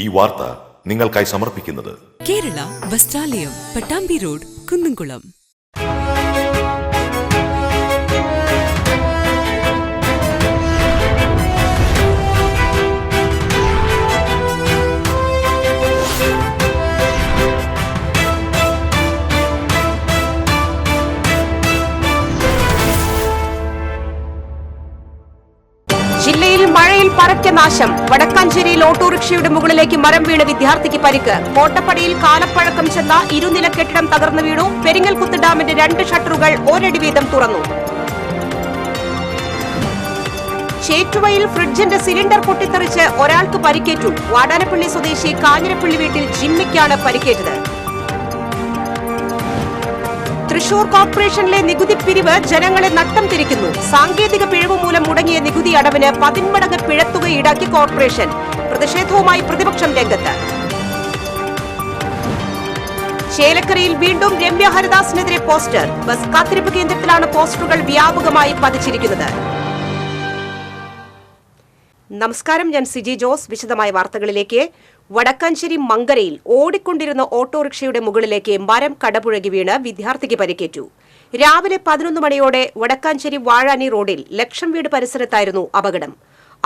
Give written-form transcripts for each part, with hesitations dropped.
ഈ വാർത്ത നിങ്ങൾക്കായി സമർപ്പിക്കുന്നത് കേരള വസ്ത്രാലയം, പട്ടാമ്പി റോഡ്, കുന്നംകുളം. ജില്ലയിൽ മഴയിൽ പരക്കെ നാശം. വടക്കാഞ്ചേരിയിൽ ഓട്ടോറിക്ഷയുടെ മുകളിലേക്ക് മരം വീണ് വിദ്യാർത്ഥിക്ക് പരിക്ക്. കോട്ടപ്പടിയിൽ കാലപ്പഴക്കം ചെന്ന ഇരുനില കെട്ടിടം തകർന്നു വീണു. പെരിങ്ങൽകുത്ത് ഡാമിന്റെ 2 ഷട്ടറുകൾ ഒരടി വീതം തുറന്നു. ചേറ്റുവയിൽ ഫ്രിഡ്ജിന്റെ സിലിണ്ടർ പൊട്ടിത്തെറിച്ച് ഒരാൾക്ക് പരിക്കേറ്റു. വാടാനപ്പള്ളി സ്വദേശി കാഞ്ഞിരപ്പള്ളി വീട്ടിൽ ജിമ്മിക്കാണ് പരിക്കേറ്റത്. തൃശൂർ കോർപ്പറേഷനിലെ നികുതി പിരിവ് ജനങ്ങളെ നട്ടം തിരിക്കുന്നു. സാങ്കേതിക പിഴവ് മൂലം മുടങ്ങിയ നികുതി അടവിന് 10 മടങ്ങ് പിഴത്തുക ഈടാക്കി കോർപ്പറേഷൻ. പ്രതിഷേധവുമായി പ്രതിപക്ഷം രംഗത്ത്. ചേലക്കരയിൽ വീണ്ടും രമ്യ ഹരിദാസിനെതിരെ പോസ്റ്റർ. ബസ് കാത്തിരിപ്പ് കേന്ദ്രത്തിലാണ് പോസ്റ്ററുകൾ വ്യാപകമായി പതിച്ചിരിക്കുന്നത്. നമസ്കാരം, ഞാൻ സിജി ജോസ്. വിശദമായ വാർത്തകളിലേക്ക്. വടക്കാഞ്ചേരി മങ്കരയിൽ ഓടിക്കൊണ്ടിരുന്ന ഓട്ടോറിക്ഷയുടെ മുകളിലേക്ക് മരം കടപുഴകി വീണ് വിദ്യാർത്ഥിക്ക് പരിക്കേറ്റു. രാവിലെ 11 മണിയോടെ വടക്കാഞ്ചേരി വാഴാനി റോഡിൽ ലക്ഷം വീട് പരിസരത്തായിരുന്നു അപകടം.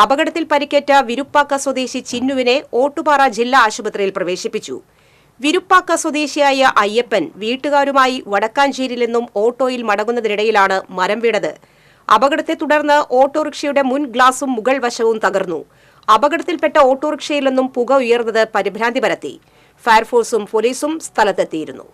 അപകടത്തിൽ പരിക്കേറ്റ വിരുപ്പാക്ക സ്വദേശി ചിന്നുവിനെ ഓട്ടുപാറ ജില്ലാ ആശുപത്രിയിൽ പ്രവേശിപ്പിച്ചു. വിരുപ്പാക്ക സ്വദേശിയായ അയ്യപ്പൻ വീട്ടുകാരുമായി വടക്കാഞ്ചേരിയിൽ നിന്നും ഓട്ടോയിൽ മടങ്ങുന്നതിനിടയിലാണ് മരം വീണത്. അപകടത്തെ തുടർന്ന് ഓട്ടോറിക്ഷയുടെ മുൻ ഗ്ലാസും മുകൾ വശവും തകർന്നു. അപകടത്തിൽപ്പെട്ട ഓട്ടോറിക്ഷയിൽ നിന്നും പുക ഉയർന്നത് പരിഭ്രാന്തി പരത്തി. ഫയർഫോഴ്സും പോലീസും സ്ഥലത്തെത്തിയിരുന്നു.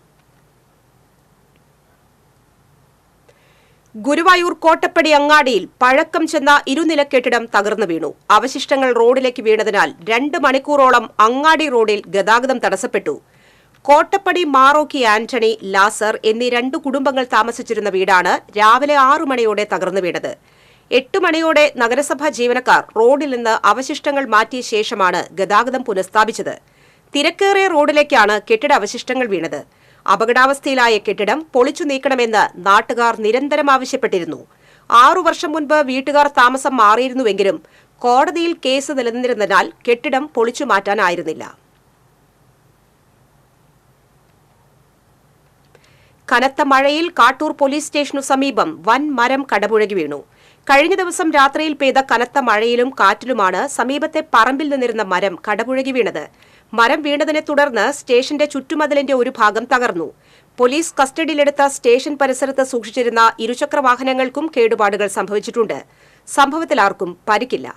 ഗുരുവായൂർ കോട്ടപ്പടി അങ്ങാടിയിൽ പഴക്കം ചെന്ന ഇരുനില കെട്ടിടം തകർന്നു വീണു. അവശിഷ്ടങ്ങൾ റോഡിലേക്ക് വീണതിനാൽ 2 മണിക്കൂറോളം അങ്ങാടി റോഡിൽ ഗതാഗതം തടസ്സപ്പെട്ടു. കോട്ടപ്പടി മാറോക്കി ആന്റണി, ലാസർ എന്നീ 2 കുടുംബങ്ങൾ താമസിച്ചിരുന്ന വീടാണ് രാവിലെ 6 മണിയോടെ തകർന്നു വീണത്. 8 മണിയോടെ നഗരസഭാ ജീവനക്കാർ റോഡിൽ നിന്ന് അവശിഷ്ടങ്ങൾ മാറ്റിയ ശേഷമാണ് ഗതാഗതം പുനഃസ്ഥാപിച്ചത്. തിരക്കേറിയ റോഡിലേക്കാണ് കെട്ടിട അവശിഷ്ടങ്ങൾ വീണത്. അപകടാവസ്ഥയിലായ കെട്ടിടം പൊളിച്ചു നീക്കണമെന്ന് നാട്ടുകാർ നിരന്തരം ആവശ്യപ്പെട്ടിരുന്നു. 6 വർഷം മുൻപ് വീട്ടുകാർ താമസം മാറിയിരുന്നുവെങ്കിലും കോടതിയിൽ കേസ് നിലനിന്നിരുന്നതിനാൽ കെട്ടിടം പൊളിച്ചു മാറ്റാനായിരുന്നില്ല. കനത്ത മഴയിൽ കാട്ടൂർ പോലീസ് സ്റ്റേഷനു സമീപം വൻ മരം കടപുഴകി വീണു. കഴിഞ്ഞ ദിവസം രാത്രിയിൽ പെയ്ത കനത്ത മഴയിലും കാറ്റിലുമാണ് സമീപത്തെ പറമ്പിൽ നിന്നിരുന്ന മരം കടപുഴകി വീണത്. മരം വീണതിനെ തുടർന്ന് സ്റ്റേഷന്റെ ചുറ്റുമതിലിന്റെ ഒരു ഭാഗം തകർന്നു. പോലീസ് കസ്റ്റഡിയിലെടുത്ത സ്റ്റേഷൻ പരിസരത്ത് സൂക്ഷിച്ചിരുന്ന ഇരുചക്ര വാഹനങ്ങൾക്കും കേടുപാടുകൾ സംഭവിച്ചിട്ടുണ്ട്. സംഭവത്തിൽ ആർക്കും പരിക്കില്ല.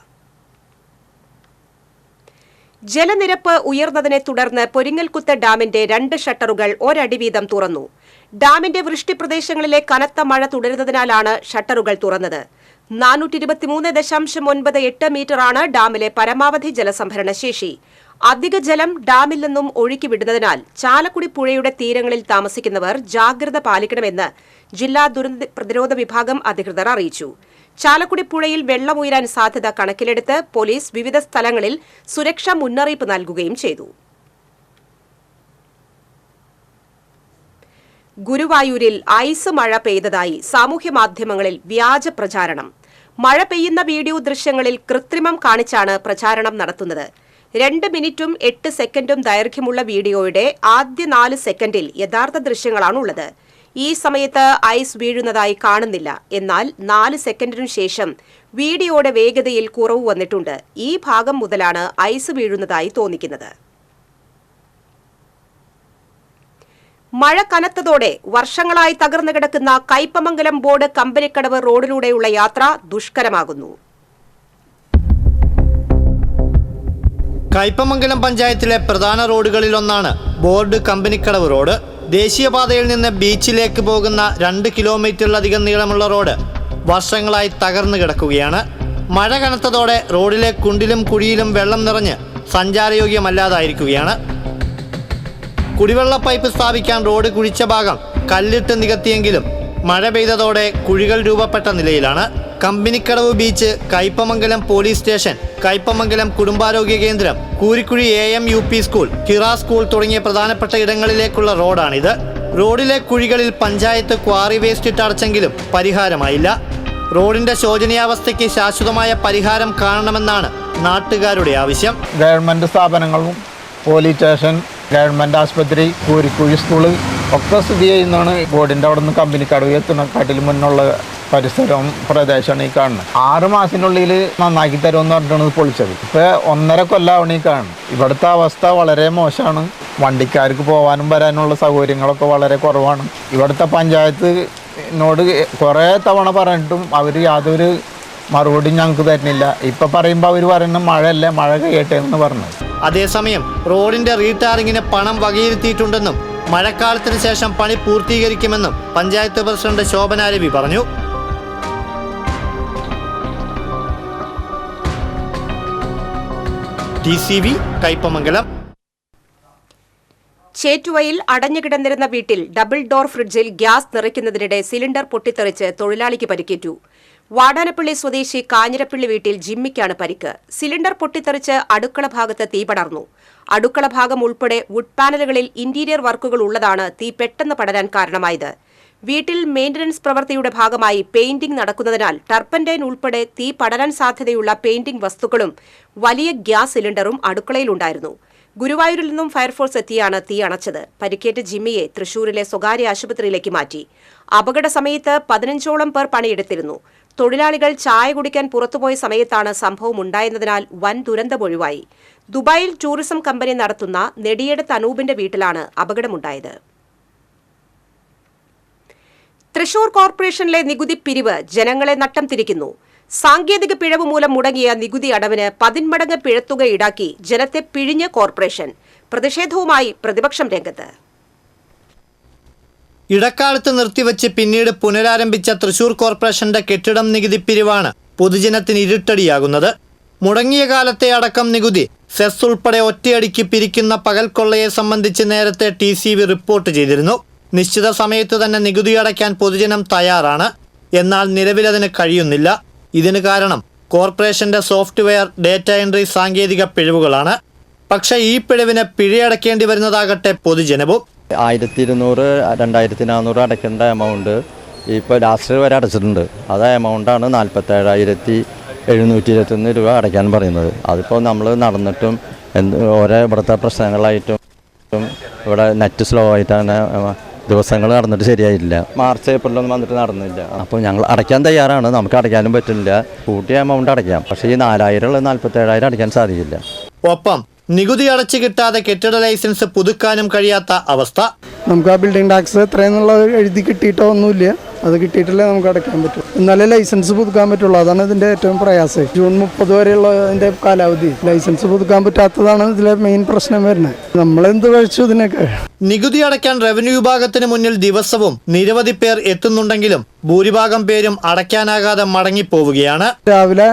ജലനിരപ്പ് ഉയർന്നതിനെ തുടർന്ന് പെരിങ്ങൽകുത്ത് ഡാമിന്റെ 2 ഷട്ടറുകൾ ഒരടി വീതം തുറന്നു. ഡാമിന്റെ വൃഷ്ടിപ്രദേശങ്ങളിലെ കനത്ത മഴ തുടരുന്നതിനാലാണ് ഷട്ടറുകൾ തുറന്നത്. 423.98 മീറ്ററാണ് ഡാമിലെ പരമാവധി ജലസംഭരണ ശേഷി. അധിക ജലം ഡാമിൽ നിന്നും ഒഴുക്കിവിടുന്നതിനാൽ ചാലക്കുടി പുഴയുടെ തീരങ്ങളിൽ താമസിക്കുന്നവർ ജാഗ്രത പാലിക്കണമെന്ന് ജില്ലാ ദുരന്ത പ്രതിരോധ വിഭാഗം അധികൃതർ അറിയിച്ചു. ചാലക്കുടി പുഴയിൽ വെള്ളം ഉയരാൻ സാധ്യത കണക്കിലെടുത്ത് പോലീസ് വിവിധ സ്ഥലങ്ങളിൽ സുരക്ഷാ മുന്നറിയിപ്പ് നൽകുകയും ചെയ്തു. ഗുരുവായൂരിൽ ഐസ് മഴ പെയ്തതായി സാമൂഹ്യമാധ്യമങ്ങളിൽ വ്യാജ പ്രചാരണം. മഴ പെയ്യുന്ന വീഡിയോ ദൃശ്യങ്ങളിൽ കൃത്രിമം കാണിച്ചാണ് പ്രചാരണം നടത്തുന്നത്. 2 മിനിറ്റും 8 സെക്കൻഡും ദൈർഘ്യമുള്ള വീഡിയോയുടെ ആദ്യ 4 സെക്കൻഡിൽ യഥാർത്ഥ ദൃശ്യങ്ങളാണുള്ളത്. ഈ സമയത്ത് ഐസ് വീഴുന്നതായി കാണുന്നില്ല. എന്നാൽ 4 സെക്കൻഡിനു ശേഷം വീഡിയോയുടെ വേഗതയിൽ കുറവ് വന്നിട്ടുണ്ട്. ഈ ഭാഗം മുതലാണ് ഐസ് വീഴുന്നതായി തോന്നിക്കുന്നത്. മഴ കനത്തതോടെ വർഷങ്ങളായി തകർന്നു കിടക്കുന്ന കയ്പമംഗലം ബോർഡ് കമ്പനിക്കടവ് റോഡിലൂടെയുള്ള യാത്ര ദുഷ്കരമാകുന്നു. കയ്പമംഗലം പഞ്ചായത്തിലെ പ്രധാന റോഡുകളിലൊന്നാണ് ബോർഡ് കമ്പനിക്കടവ് റോഡ്. ദേശീയപാതയിൽ നിന്ന് ബീച്ചിലേക്ക് പോകുന്ന 2 കിലോമീറ്ററിലധികം നീളമുള്ള റോഡ് വർഷങ്ങളായി തകർന്നു കിടക്കുകയാണ്. മഴ കനത്തതോടെ റോഡിലെ കുണ്ടിലും കുഴിയിലും വെള്ളം നിറഞ്ഞ് സഞ്ചാരയോഗ്യമല്ലാതായിരിക്കുകയാണ്. കുടിവെള്ള പൈപ്പ് സ്ഥാപിക്കാൻ റോഡ് കുഴിച്ച ഭാഗം കല്ലിട്ട് നികത്തിയെങ്കിലും മഴ പെയ്തതോടെ കുഴികൾ രൂപപ്പെട്ട നിലയിലാണ്. Kampanikkadavu beach, Kaipamangalam police station, Kaipamangalam കുടുംബാരോഗ്യ കേന്ദ്രം, കൂരിക്കുഴി AM-UP സ്കൂൾ, കിറ സ്കൂൾ തുടങ്ങിയ പ്രധാനപ്പെട്ട ഇടങ്ങളിലേക്കുള്ള റോഡാണിത്. റോഡിലെ കുഴികളിൽ പഞ്ചായത്ത് ക്വാറി വേസ്റ്റ് ഇട്ട് അടച്ചെങ്കിലും പരിഹാരമായില്ല. റോഡിന്റെ ശോചനീയാവസ്ഥയ്ക്ക് ശാശ്വതമായ പരിഹാരം കാണണമെന്നാണ് നാട്ടുകാരുടെ ആവശ്യം. ഗവൺമെൻറ് സ്ഥാപനങ്ങളും പോലീസ് സ്റ്റേഷൻ, ഗവൺമെൻറ് ആശുപത്രി, കൂരിക്കുഴി സ്കൂള് ഒക്കെ സ്ഥിതി ചെയ്യുന്നതാണ്. ബോർഡിൻ്റെ അവിടെ നിന്ന് കമ്പനിക്കടവ് എത്തുന്നതിനെക്കാട്ടിലും മുന്നുള്ള പരിസരവും പ്രദേശമാണ് ഈ കാണുന്നത്. 6 മാസത്തിനുള്ളിൽ നന്നാക്കി തരുമെന്ന് പറഞ്ഞിട്ടാണ് പൊളിച്ചത്. ഇപ്പോൾ 1.5 കൊല്ലമാണ് ഈ കാണുന്നത്. ഇവിടുത്തെ അവസ്ഥ വളരെ മോശമാണ്. വണ്ടിക്കാർക്ക് പോകാനും വരാനുള്ള സൗകര്യങ്ങളൊക്കെ വളരെ കുറവാണ്. ഇവിടുത്തെ പഞ്ചായത്തിനോട് കുറേ തവണ പറഞ്ഞിട്ടും അവർ യാതൊരു മറുപടി ഞങ്ങൾക്ക് തരുന്നില്ല. ഇപ്പം പറയുമ്പോൾ അവർ പറയുന്നത് മഴയല്ല, മഴ കഴിയട്ടെ എന്ന് പറഞ്ഞത്. അതേസമയം റോഡിന്റെ റീടാറിങ്ങിന് പണം വകയിരുത്തിയിട്ടുണ്ടെന്നും മഴക്കാലത്തിന് ശേഷം പണി പൂർത്തീകരിക്കുമെന്നും പഞ്ചായത്ത് പ്രസിഡന്റ് ശോഭന രവി പറഞ്ഞു. TCV കയ്പമംഗലം. ചേറ്റുവയിൽ അടഞ്ഞുകിടന്നിരുന്ന വീട്ടിൽ ഡബിൾ ഡോർ ഫ്രിഡ്ജിൽ ഗ്യാസ് നിറയ്ക്കുന്നതിനിടെ സിലിണ്ടർ പൊട്ടിത്തെറിച്ച് തൊഴിലാളിക്ക് പരിക്കേറ്റു. വാടാനപ്പള്ളി സ്വദേശി കാഞ്ഞിരപ്പള്ളി വീട്ടിൽ ജിമ്മിക്കാണ് പരിക്ക്. സിലിണ്ടർ പൊട്ടിത്തെറിച്ച് അടുക്കള ഭാഗത്ത് തീ പടർന്നു. അടുക്കള ഭാഗം ഉൾപ്പെടെ വുഡ് പാനലുകളിൽ ഇന്റീരിയർ വർക്കുകൾ ഉള്ളതാണ് തീ പെട്ടെന്ന് പടരാൻ കാരണമായത്. വീട്ടിൽ മെയിന്റനൻസ് പ്രവൃത്തിയുടെ ഭാഗമായി പെയിന്റിംഗ് നടക്കുന്നതിനാൽ ടർപ്പന്റൈൻ ഉൾപ്പെടെ തീ പടരാൻ സാധ്യതയുള്ള പെയിന്റിംഗ് വസ്തുക്കളും വലിയ ഗ്യാസ് സിലിണ്ടറും അടുക്കളയിലുണ്ടായിരുന്നു. ഗുരുവായൂരിൽ നിന്നും ഫയർഫോഴ്സ് എത്തിയാണ് തീ അണച്ചത്. പരിക്കേറ്റ ജിമ്മിയെ തൃശൂരിലെ സ്വകാര്യ ആശുപത്രിയിലേക്ക് മാറ്റി. അപകട സമയത്ത് 15ഓളം പേർ പണിയെടുത്തിരുന്നു. തൊഴിലാളികൾ ചായ കുടിക്കാൻ പുറത്തുപോയ സമയത്താണ് സംഭവം ഉണ്ടായെന്നതിനാൽ വൻ ദുരന്തമൊഴിവായി. ദുബായിൽ ടൂറിസം കമ്പനി നടത്തുന്ന നെടിയടത്ത് അനൂപിന്റെ വീട്ടിലാണ് അപകടമുണ്ടായത്. തൃശൂർ കോർപ്പറേഷനിലെ നികുതി പിരിവ് ജനങ്ങളെ നട്ടം തിരിക്കുന്നു. സാങ്കേതിക പിഴവ് മൂലം മുടങ്ങിയ നികുതി അടവിന് 10 മടങ്ങ് പിഴത്തുക ഈടാക്കി ജനത്തെ പിഴിഞ്ഞ കോർപ്പറേഷൻ. പ്രതിഷേധവുമായി പ്രതിപക്ഷം രംഗത്ത്. ഇടക്കാലത്ത് നിർത്തിവെച്ച് പിന്നീട് പുനരാരംഭിച്ച തൃശൂർ കോർപ്പറേഷന്റെ കെട്ടിടം നികുതി പിരിവാണ് പൊതുജനത്തിന് ഇരുട്ടടിയാകുന്നത്. മുടങ്ങിയ കാലത്തെ അടക്കം നികുതി, സെസ് ഉൾപ്പെടെ ഒറ്റയടിക്ക് പിരിക്കുന്ന പകൽക്കൊള്ളയെ സംബന്ധിച്ച് നേരത്തെ TCV റിപ്പോർട്ട് ചെയ്തിരുന്നു. നിശ്ചിത സമയത്ത് തന്നെ നികുതി അടയ്ക്കാൻ പൊതുജനം തയ്യാറാണ്. എന്നാൽ നിലവിലതിന് കഴിയുന്നില്ല. ഇതിന് കാരണം കോർപ്പറേഷന്റെ സോഫ്റ്റ്വെയർ, ഡേറ്റ എൻട്രി സാങ്കേതിക പിഴവുകളാണ്. പക്ഷേ ഈ പിഴവിന് പിഴയടക്കേണ്ടി വരുന്നതാകട്ടെ പൊതുജനവും. 1200, 2400 അടയ്ക്കേണ്ട എമൗണ്ട് ഇപ്പോൾ ലാസ്റ്റ് വരെ അടച്ചിട്ടുണ്ട്. അത് എമൗണ്ടാണ് 47,721 രൂപ അടയ്ക്കാൻ പറയുന്നത്. അതിപ്പോൾ നമ്മൾ നടന്നിട്ടും ഓരോ ഇവിടുത്തെ പ്രശ്നങ്ങളായിട്ടും ഇവിടെ നെറ്റ് സ്ലോ ആയിട്ടാണ് ദിവസങ്ങൾ നടന്നിട്ട് ശരിയായില്ല. മാർച്ച് ഏപ്രിലൊന്നും വന്നിട്ട് നടന്നില്ല. അപ്പോൾ ഞങ്ങൾ അടയ്ക്കാൻ തയ്യാറാണ്. നമുക്ക് അടയ്ക്കാനും പറ്റില്ല. കൂട്ടിയ എമൗണ്ട് അടയ്ക്കാം. പക്ഷേ ഈ 4000 47,000 അടയ്ക്കാൻ സാധിക്കില്ല. ഒപ്പം നികുതി അടച്ചു കിട്ടാതെ കെട്ടിട ലൈസൻസ് പുതുക്കാനും കഴിയാത്ത അവസ്ഥ. നമുക്ക് ആ ബിൽഡിംഗ് ടാക്സ് എത്രയെന്നുള്ള എഴുതി കിട്ടിയിട്ടോ ഒന്നുമില്ല. അത് കിട്ടിയിട്ടില്ലേ നമുക്ക് അടയ്ക്കാൻ പറ്റും. എന്നാലേ ലൈസൻസ് പുതുക്കാൻ പറ്റുള്ളൂ. അതാണ് ഇതിൻ്റെ ഏറ്റവും പ്രയാസം. ജൂൺ 30 വരെയുള്ള ഇതിൻ്റെ കാലാവധി. ലൈസൻസ് പുതുക്കാൻ പറ്റാത്തതാണ് ഇതിലെ മെയിൻ പ്രശ്നം വരുന്നത്. നമ്മളെന്ത് കഴിച്ചു ഇതിനൊക്കെ. നികുതി അടയ്ക്കാൻ റവന്യൂ വിഭാഗത്തിന് മുന്നിൽ ദിവസവും നിരവധി പേർ എത്തുന്നുണ്ടെങ്കിലും ഭൂരിഭാഗം പേരും അടയ്ക്കാനാകാതെ മടങ്ങിപ്പോവുകയാണ്. രാവിലെ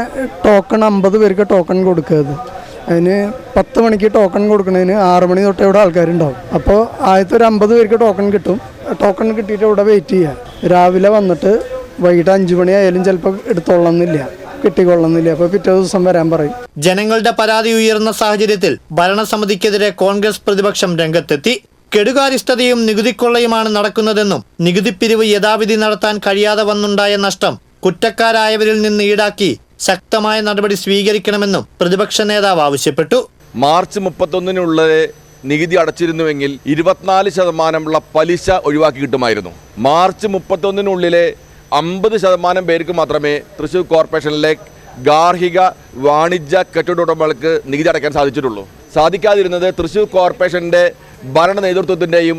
ടോക്കൺ 50 പേർക്ക് ടോക്കൺ കൊടുക്കുക. അതിന് 10 മണിക്ക് ടോക്കൺ കൊടുക്കുന്നതിന് 6 മണി തൊട്ട് ഇവിടെ ആൾക്കാരുണ്ടാവും. അപ്പോൾ ആദ്യത്തെ ഒരു 50 പേർക്ക് ടോക്കൺ കിട്ടും. ടോക്കൺ കിട്ടിയിട്ട് ഇവിടെ വെയിറ്റ് ചെയ്യുക. രാവിലെ വന്നിട്ട് വൈകിട്ട് 5 മണി ആയാലും ചിലപ്പോൾ എടുത്തോളന്നില്ല, കിട്ടിക്കൊള്ളുന്നില്ല. അപ്പോൾ പിറ്റേ ദിവസം വരാൻ പറയും. ജനങ്ങളുടെ പരാതി ഉയർന്ന സാഹചര്യത്തിൽ ഭരണസമിതിക്കെതിരെ കോൺഗ്രസ് പ്രതിപക്ഷം രംഗത്തെത്തി. കെടുകാര്യസ്ഥതയും നികുതിക്കൊള്ളയുമാണ് നടക്കുന്നതെന്നും നികുതി പിരിവ് യഥാവിധി നടത്താൻ കഴിയാതെ വന്നുണ്ടായ നഷ്ടം കുറ്റക്കാരായവരിൽ നിന്ന് ഈടാക്കി ശക്തമായ നടപടി സ്വീകരിക്കണമെന്നും പ്രതിപക്ഷ നേതാവ് ആവശ്യപ്പെട്ടു. മാർച്ച് 31-നുള്ളിൽ നികുതി അടച്ചിരുന്നുവെങ്കിൽ 24% പലിശ ഒഴിവാക്കി കിട്ടുമായിരുന്നു. മാർച്ച് 31-നുള്ളിലെ 50% പേർക്ക് മാത്രമേ തൃശ്ശൂർ കോർപ്പറേഷനിലെ ഗാർഹിക വാണിജ്യ കെട്ടിടോടമകൾക്ക് നികുതി അടയ്ക്കാൻ സാധിച്ചിട്ടുള്ളൂ. സാധിക്കാതിരുന്നത് തൃശ്ശൂർ കോർപ്പറേഷൻ്റെ ഭരണ നേതൃത്വത്തിൻ്റെയും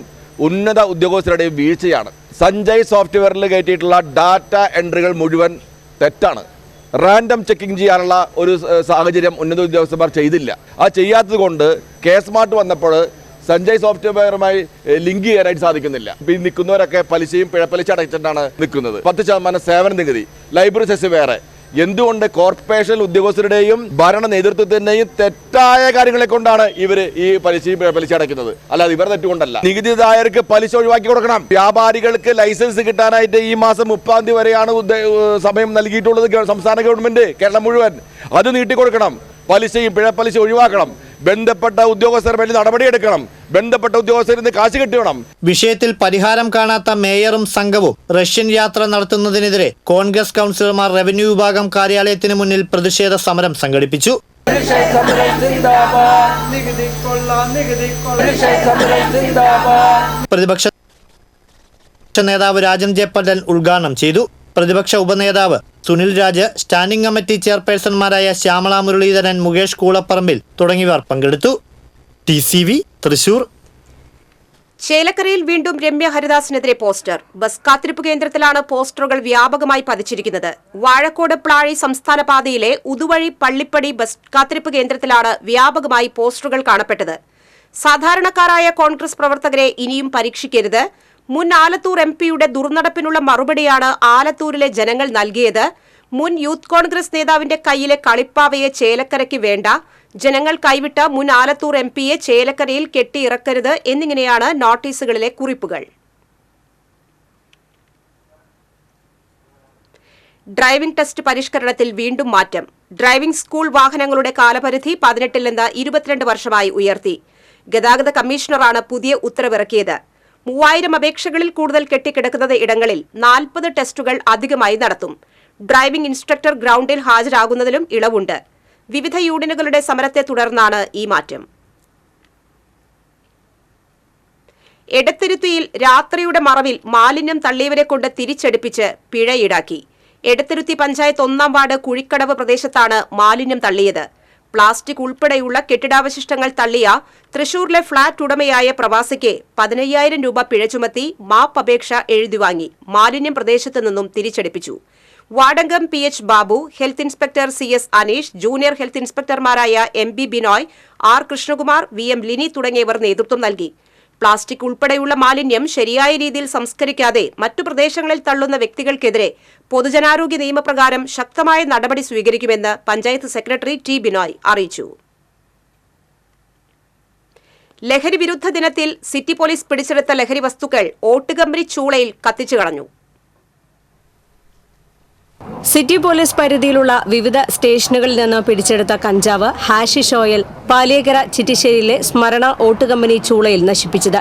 ഉന്നത ഉദ്യോഗസ്ഥരുടെയും വീഴ്ചയാണ്. സഞ്ജയ് സോഫ്റ്റ്വെയറിൽ കയറ്റിയിട്ടുള്ള ഡാറ്റ എൻട്രികൾ മുഴുവൻ തെറ്റാണ്. റാൻഡം ചെക്കിംഗ് ചെയ്യാനുള്ള ഒരു സാഹചര്യം ഉന്നത ഉദ്യോഗസ്ഥന്മാർ ചെയ്തില്ല. അത് ചെയ്യാത്തത് കൊണ്ട് സ്മാർട്ട് വന്നപ്പോൾ സഞ്ജയ് സോഫ്റ്റ്വെയറുമായി ലിങ്ക് ചെയ്യാനായിട്ട് സാധിക്കുന്നില്ല. ഈ നിൽക്കുന്നവരൊക്കെ പലിശയും പിഴപ്പലിശ അടച്ചിട്ടാണ് നിൽക്കുന്നത്. 10% സേവന നികുതി, ലൈബ്രറി സെസ് വേറെ. എന്തുകൊണ്ട് കോർപ്പറേഷൻ ഉദ്യോഗസ്ഥരുടെയും ഭരണ നേതൃത്വത്തിന്റെയും തെറ്റായ കാര്യങ്ങളെ കൊണ്ടാണ് ഇവർ ഈ പലിശയും പിഴപ്പലിശ അടയ്ക്കുന്നത്. അല്ലാതെ ഇവർ തെറ്റുകൊണ്ടല്ല. നികുതിദായകർക്ക് പലിശ ഒഴിവാക്കി കൊടുക്കണം. വ്യാപാരികൾക്ക് ലൈസൻസ് കിട്ടാനായിട്ട് ഈ മാസം 30-ാം തീയതി വരെയാണ് സമയം നൽകിയിട്ടുള്ളത് സംസ്ഥാന ഗവൺമെന്റ്, കേരളം മുഴുവൻ. അത് നീട്ടിക്കൊടുക്കണം. പലിശയും പിഴപ്പലിശ ഒഴിവാക്കണം. ബന്ധപ്പെട്ട ഉദ്യോഗസ്ഥർ മേൽ നടപടിയെടുക്കണം. ബന്ധപ്പെട്ട ഉദ്യോഗസ്ഥരിൽ നിന്ന് കാശ് കിട്ടണം. വിഷയത്തിൽ പരിഹാരം കാണാത്ത മേയറും സംഘവും റഷ്യൻ യാത്ര നടത്തുന്നതിനെതിരെ കോൺഗ്രസ് കൗൺസിലർമാർ റവന്യൂ വിഭാഗം കാര്യാലയത്തിന് മുന്നിൽ പ്രതിഷേധ സമരം സംഘടിപ്പിച്ചു. പ്രതിപക്ഷ നേതാവ് രാജൻ ജെ പട്ടേൽ ഉദ്ഘാടനം ചെയ്തു. പ്രതിപക്ഷ ഉപനേതാവ് സുനിൽ രാജ്, സ്റ്റാൻഡിംഗ് കമ്മിറ്റി ചെയർപേഴ്സൺമാരായ ശ്യാമള മുരളീധരൻ, മുകേഷ് കൂളപ്പറമ്പിൽ തുടങ്ങിയവർ പങ്കെടുത്തു. TCV തൃശൂർ. ചേലക്കരയിൽ വീണ്ടും രമ്യ ഹരിദാസിനെതിരെ പോസ്റ്റർ. ബസ് കാത്തിരിപ്പ് കേന്ദ്രത്തിലാണ് പോസ്റ്ററുകൾ വ്യാപകമായി പതിച്ചിരിക്കുന്നത്. വാഴക്കോട് പ്ലാഴി സംസ്ഥാന പാതയിലെ ഉതുവഴി പള്ളിപ്പടി ബസ് കാത്തിരിപ്പ് കേന്ദ്രത്തിലാണ് വ്യാപകമായി പോസ്റ്ററുകൾ കാണപ്പെട്ടത്. സാധാരണക്കാരായ കോൺഗ്രസ് പ്രവർത്തകരെ ഇനിയും പരീക്ഷിക്കരുത്. മുൻ ആലത്തൂർ MP-യുടെ ദുർനടപ്പിനുള്ള മറുപടിയാണ് ആലത്തൂരിലെ ജനങ്ങൾ നൽകിയത്. മുൻ യൂത്ത് കോൺഗ്രസ് നേതാവിന്റെ കയ്യിലെ കളിപ്പാവയെ ചേലക്കരയ്ക്ക് വേണ്ട. ജനങ്ങൾ കൈവിട്ട മുൻ ആലത്തൂർ MP-യെ ചേലക്കരയിൽ കെട്ടിയിറക്കരുത് എന്നിങ്ങനെയാണ് നോട്ടീസുകളിലെ കുറിപ്പുകൾ. ഡ്രൈവിംഗ് ടെസ്റ്റ് പരിഷ്കരണത്തിൽ വീണ്ടും മാറ്റം. ഡ്രൈവിംഗ് സ്കൂൾ വാഹനങ്ങളുടെ കാലപരിധി 18 നിന്ന് 22 വർഷമായി ഉയർത്തി. ഗതാഗത കമ്മീഷണറാണ് പുതിയ ഉത്തരവിറക്കിയത്. 3000 അപേക്ഷകളിൽ കൂടുതൽ കെട്ടിക്കിടക്കുന്നത് ഇടങ്ങളിൽ 40 ടെസ്റ്റുകൾ അധികമായി നടത്തും. ഡ്രൈവിംഗ് ഇൻസ്ട്രക്ടർ ഗ്രൗണ്ടിൽ ഹാജരാകുന്നതിലും ഇളവുണ്ട്. വിവിധ യൂണിയനുകളുടെ സമരത്തെ തുടർന്നാണ് ഈ മാറ്റം. എടത്തിരുത്തിയിൽ രാത്രിയുടെ മറവിൽ മാലിന്യം തള്ളിയവരെ കൊണ്ട് തിരിച്ചെടുപ്പിച്ച് പിഴ ഈടാക്കി. എടത്തിരുത്തി പഞ്ചായത്ത് 1-ാം വാർഡ് കുഴിക്കടവ് പ്രദേശത്താണ് മാലിന്യം തള്ളിയത്. പ്ലാസ്റ്റിക് ഉൾപ്പെടെയുള്ള കെട്ടിടാവശിഷ്ടങ്ങൾ തള്ളിയ തൃശൂരിലെ ഫ്ളാറ്റ് ഉടമയായ പ്രവാസിക്ക് 15,000 രൂപ പിഴ ചുമത്തി മാപ്പ് അപേക്ഷ എഴുതിവാങ്ങി മാലിന്യം പ്രദേശത്ത് നിന്നും തിരിച്ചെടുപ്പിച്ചു. വാർഡംഗം PH Babu, health inspector CS Aneesh, junior health ഇൻസ്പെക്ടർമാരായ MB Binoy, R Krishnakumar, VM Lini തുടങ്ങിയവർ നേതൃത്വം നൽകി. പ്ലാസ്റ്റിക് ഉൾപ്പെടെയുള്ള മാലിന്യം ശരിയായ രീതിയിൽ സംസ്കരിക്കാതെ മറ്റു പ്രദേശങ്ങളിൽ തള്ളുന്ന വ്യക്തികൾക്കെതിരെ പൊതുജനാരോഗ്യ നിയമപ്രകാരം ശക്തമായ നടപടി സ്വീകരിക്കുമെന്ന് പഞ്ചായത്ത് സെക്രട്ടറി T ബിനോയ് അറിയിച്ചു. ലഹരി വിരുദ്ധ ദിനത്തിൽ സിറ്റി പോലീസ് പിടിച്ചെടുത്ത ലഹരി വസ്തുക്കൾ ഓട്ടുകമ്പനി ചൂളയിൽ കത്തിച്ചു കളഞ്ഞു. സിറ്റി പോലീസ് പരിധിയിലുള്ള വിവിധ സ്റ്റേഷനുകളിൽ നിന്ന് പിടിച്ചെടുത്ത കഞ്ചാവ്, ഹാഷിഷ് ഓയിൽ പാലിയേക്കര ചിറ്റിശ്ശേരിയിലെ സ്മരണ ഓട്ടുകമ്പനി ചൂളയിൽ നശിപ്പിച്ചത്.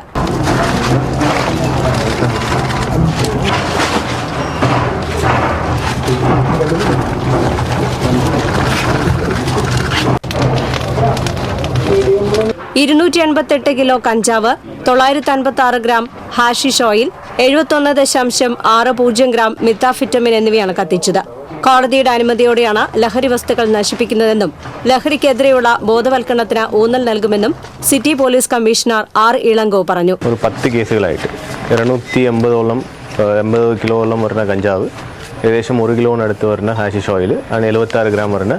$288 കിലോ കഞ്ചാവ്, 956 ഗ്രാം ഹാഷിഷ് ഓയിൽ, 71.60 ഗ്രാം മിത്താഫിറ്റമിൻ എന്നിവയാണ് കത്തിച്ചത്. കോടതിയുടെ അനുമതിയോടെയാണ് ലഹരി വസ്തുക്കൾ നശിപ്പിക്കുന്നതെന്നും ലഹരിക്കെതിരെയുള്ള ബോധവൽക്കരണത്തിന് ഊന്നൽ നൽകുമെന്നും city police commissioner R Ilango പറഞ്ഞു. ഒരു 10 കേസുകളായിട്ട് 280 കിലോളം വരുന്ന കഞ്ചാവ്, ഏകദേശം 1 കിലോനടുത്ത് വരുന്ന ഹാഷിഷ് ഓയിൽ, 76 ഗ്രാം വരുന്ന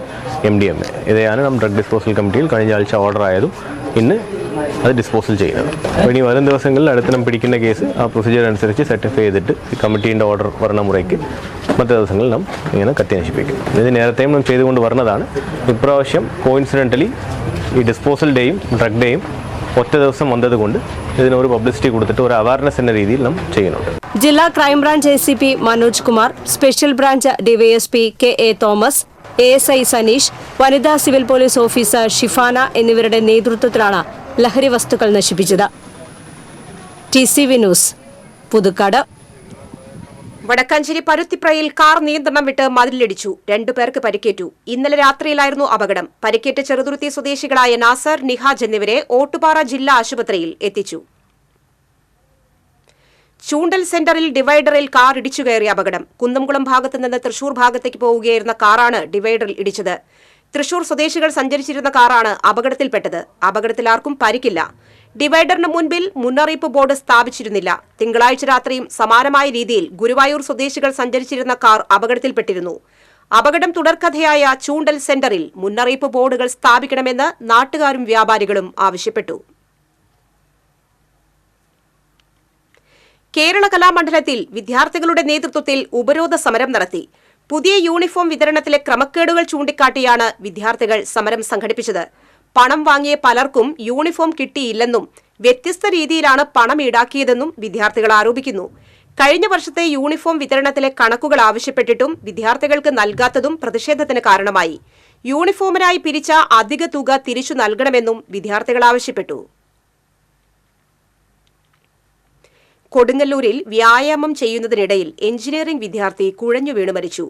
MDMA ഇവയാണ് നമ്മൾ ഡ്രഗ് ഡിസ്പോസൽ കമ്മിറ്റിയിൽ കഴിഞ്ഞ ആഴ്ച ഓർഡർ ആയതും ഇന്ന് അത് ഡിസ്പോസൽ ചെയ്യുന്നത്. ഇനി വരും ദിവസങ്ങളിൽ അടുത്ത് നാം പിടിക്കുന്ന കേസ് ആ പ്രൊസീജിയർ അനുസരിച്ച് സെറ്റിഫൈ ചെയ്തിട്ട് കമ്മിറ്റീൻ്റെ ഓർഡർ വരുന്ന മുറയ്ക്ക് മറ്റു ദിവസങ്ങളിൽ നാം ഇങ്ങനെ കത്തി നശിപ്പിക്കും. ഇത് നേരത്തെയും നാം ചെയ്തുകൊണ്ട് വരുന്നതാണ്. ഇപ്രാവശ്യം കോയിൻസിഡൻ്റലി ഈ ഡിസ്പോസൽ ഡേയും ഡ്രഗ് ഡേയും ഒറ്റ ദിവസം വന്നതുകൊണ്ട് ഇതിനൊരു പബ്ലിസിറ്റി കൊടുത്തിട്ട് ഒരു അവയർനെസ് എന്ന രീതിയിൽ നാം ചെയ്യുന്നുണ്ട്. ജില്ലാ crime branch ACP Manoj Kumar, special branch DYSP KA Thomas, ASI Saneesh, വനിതാ സിവിൽ പോലീസ് ഓഫീസർ ഷിഫാന എന്നിവരുടെ നേതൃത്വത്തിലാണ് ലഹരി വസ്തുക്കൾ നശിപ്പിച്ചത്. TCV news, Puthukkad. വടക്കാഞ്ചേരി പരുത്തിപ്രയിൽ കാർ നിയന്ത്രണം വിട്ട് മതിലിടിച്ചു. 2 പേർക്ക് പരിക്കേറ്റു. ഇന്നലെ രാത്രിയിലായിരുന്നു അപകടം. പരിക്കേറ്റ ചെറുതുരുത്തി സ്വദേശികളായ നാസർ, നിഹാജ് എന്നിവരെ ഓട്ടുപാറ ജില്ലാ ആശുപത്രിയിൽ എത്തിച്ചു. ചൂണ്ടൽ സെന്ററിൽ ഡിവൈഡറിൽ കാർ ഇടിച്ചു കയറിയ അപകടം. കുന്നംകുളം ഭാഗത്ത് നിന്ന് തൃശൂർ ഭാഗത്തേക്ക് പോവുകയായിരുന്ന കാറാണ് ഡിവൈഡറിൽ ഇടിച്ചത്. തൃശൂർ സ്വദേശികൾ സഞ്ചരിച്ചിരുന്ന കാറാണ് അപകടത്തിൽപ്പെട്ടത്. അപകടത്തിൽ ആർക്കും പരിക്കില്ല. ഡിവൈഡറിന് മുൻപിൽ മുന്നറിയിപ്പ് ബോർഡ് സ്ഥാപിച്ചിരുന്നില്ല. തിങ്കളാഴ്ച രാത്രിയും സമാനമായ രീതിയിൽ ഗുരുവായൂർ സ്വദേശികൾ സഞ്ചരിച്ചിരുന്ന കാർ അപകടത്തിൽപ്പെട്ടിരുന്നു. അപകടം തുടർക്കഥയായ ചൂണ്ടൽ സെന്ററിൽ മുന്നറിയിപ്പ് ബോർഡുകൾ സ്ഥാപിക്കണമെന്ന് നാട്ടുകാരും വ്യാപാരികളും ആവശ്യപ്പെട്ടു. കേരള കലാമണ്ഡലത്തിൽ വിദ്യാർത്ഥികളുടെ നേതൃത്വത്തിൽ ഉപരോധ സമരം നടത്തി. പുതിയ യൂണിഫോം വിതരണത്തിലെ ക്രമക്കേടുകൾ ചൂണ്ടിക്കാട്ടിയാണ് വിദ്യാർത്ഥികൾ സമരം സംഘടിപ്പിച്ചത്. പണം വാങ്ങിയ പലർക്കും യൂണിഫോം കിട്ടിയില്ലെന്നും വ്യത്യസ്ത രീതിയിലാണ് പണം ഈടാക്കിയതെന്നും വിദ്യാർത്ഥികൾ ആരോപിക്കുന്നു. കഴിഞ്ഞ വർഷത്തെ യൂണിഫോം വിതരണത്തിലെ കണക്കുകൾ ആവശ്യപ്പെട്ടിട്ടും വിദ്യാർത്ഥികൾക്ക് നൽകാത്തതും പ്രതിഷേധത്തിന് കാരണമായി. യൂണിഫോമിനായി പിരിച്ച അധിക തുക തിരിച്ചു നൽകണമെന്നും വിദ്യാർത്ഥികൾ ആവശ്യപ്പെട്ടു. കൊടുങ്ങല്ലൂരിൽ വ്യായാമം ചെയ്യുന്നതിനിടയിൽ എഞ്ചിനീയറിംഗ് വിദ്യാർത്ഥി കുഴഞ്ഞു വീണ് മരിച്ചു.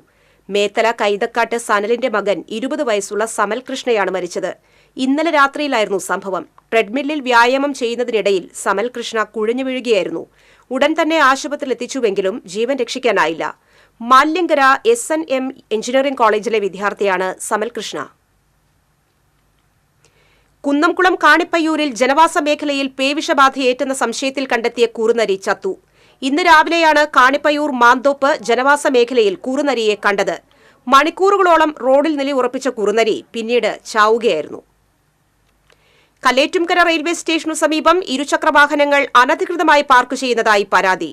മേത്തല കൈതക്കാട്ട് സനലിന്റെ മകൻ 20 വയസ്സുള്ള സമൽ കൃഷ്ണയാണ് മരിച്ചത്. ഇന്നലെ രാത്രിയിലായിരുന്നു സംഭവം. ട്രെഡ്മില്ലിൽ വ്യായാമം ചെയ്യുന്നതിനിടയിൽ സമൽ കൃഷ്ണ കുഴഞ്ഞു വീഴുകയായിരുന്നു. ഉടൻ തന്നെ ആശുപത്രിയിൽ എത്തിച്ചുവെങ്കിലും ജീവൻ രക്ഷിക്കാനായില്ല. മാല്യങ്കര SNM എഞ്ചിനീയറിംഗ് കോളേജിലെ വിദ്യാർത്ഥിയാണ് സമൽ കൃഷ്ണ. കുന്നംകുളം കാണിപ്പയ്യൂരിൽ ജനവാസ മേഖലയിൽ പേവിഷബാധയേറ്റെന്ന സംശയത്തിൽ കണ്ടെത്തിയ കുറുനരി ചത്തു. ഇന്ന് രാവിലെയാണ് കാണിപ്പയ്യൂർ മാന്തോപ്പ് ജനവാസ മേഖലയിൽ കുറുനരിയെ കണ്ടത്. മണിക്കൂറുകളോളം റോഡിൽ നിലയുറപ്പിച്ച കുറുനരി പിന്നീട് ചാവുകയായിരുന്നു. കല്ലേറ്റുംകര റെയിൽവേ സ്റ്റേഷനു സമീപം ഇരുചക്രവാഹനങ്ങൾ അനധികൃതമായി പാർക്ക് ചെയ്യുന്നതായി പരാതി.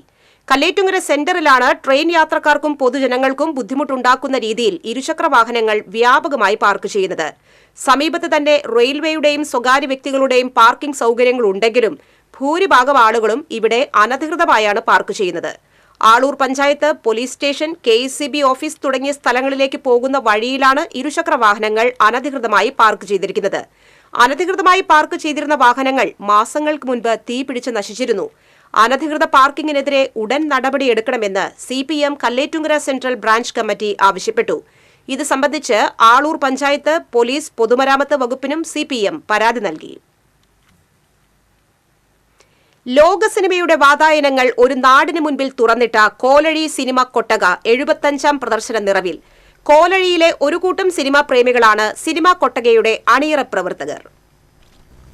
കല്ലേറ്റുങ്കര സെന്ററിലാണ് ട്രെയിൻ യാത്രക്കാർക്കും പൊതുജനങ്ങൾക്കും ബുദ്ധിമുട്ടുണ്ടാക്കുന്ന രീതിയിൽ ഇരുചക്രവാഹനങ്ങൾ വ്യാപകമായി പാർക്ക് ചെയ്യുന്നത്. സമീപത്ത് തന്നെ റെയിൽവേയുടെയും സ്വകാര്യ വ്യക്തികളുടെയും പാർക്കിംഗ് സൗകര്യങ്ങളുണ്ടെങ്കിലും ഭൂരിഭാഗം ആളുകളും ഇവിടെ അനധികൃതമായാണ് പാർക്ക് ചെയ്യുന്നത്. Aloor panchayat, police station, KSCB office തുടങ്ങിയ സ്ഥലങ്ങളിലേക്ക് പോകുന്ന വഴിയിലാണ് ഇരുചക്രവാഹനങ്ങൾ അനധികൃതമായി പാർക്ക് ചെയ്തിരിക്കുന്നത്. അനധികൃതമായി പാർക്ക് ചെയ്തിരുന്ന വാഹനങ്ങൾ മാസങ്ങൾക്ക് മുൻപ് തീപിടിച്ച് നശിച്ചിരുന്നു. അനധികൃത പാർക്കിംഗിനെതിരെ ഉടൻ നടപടിയെടുക്കണമെന്ന് CPM Kallettumkara central branch committee ആവശ്യപ്പെട്ടു. ഇത് സംബന്ധിച്ച് ആളൂർ പഞ്ചായത്ത്, പോലീസ്, പൊതുമരാമത്ത് വകുപ്പിനും CPM പരാതി നൽകി. ലോക സിനിമയുടെ വാതായനങ്ങൾ ഒരു നാടിന് മുൻപിൽ തുറന്നിട്ട കോലഴി സിനിമ കൊട്ടക 75ാം പ്രദർശന നിറവിൽ. കോലഴിയിലെ ഒരു കൂട്ടം സിനിമാ പ്രേമികളാണ് സിനിമാ കൊട്ടകയുടെ അണിയറ പ്രവർത്തകർ.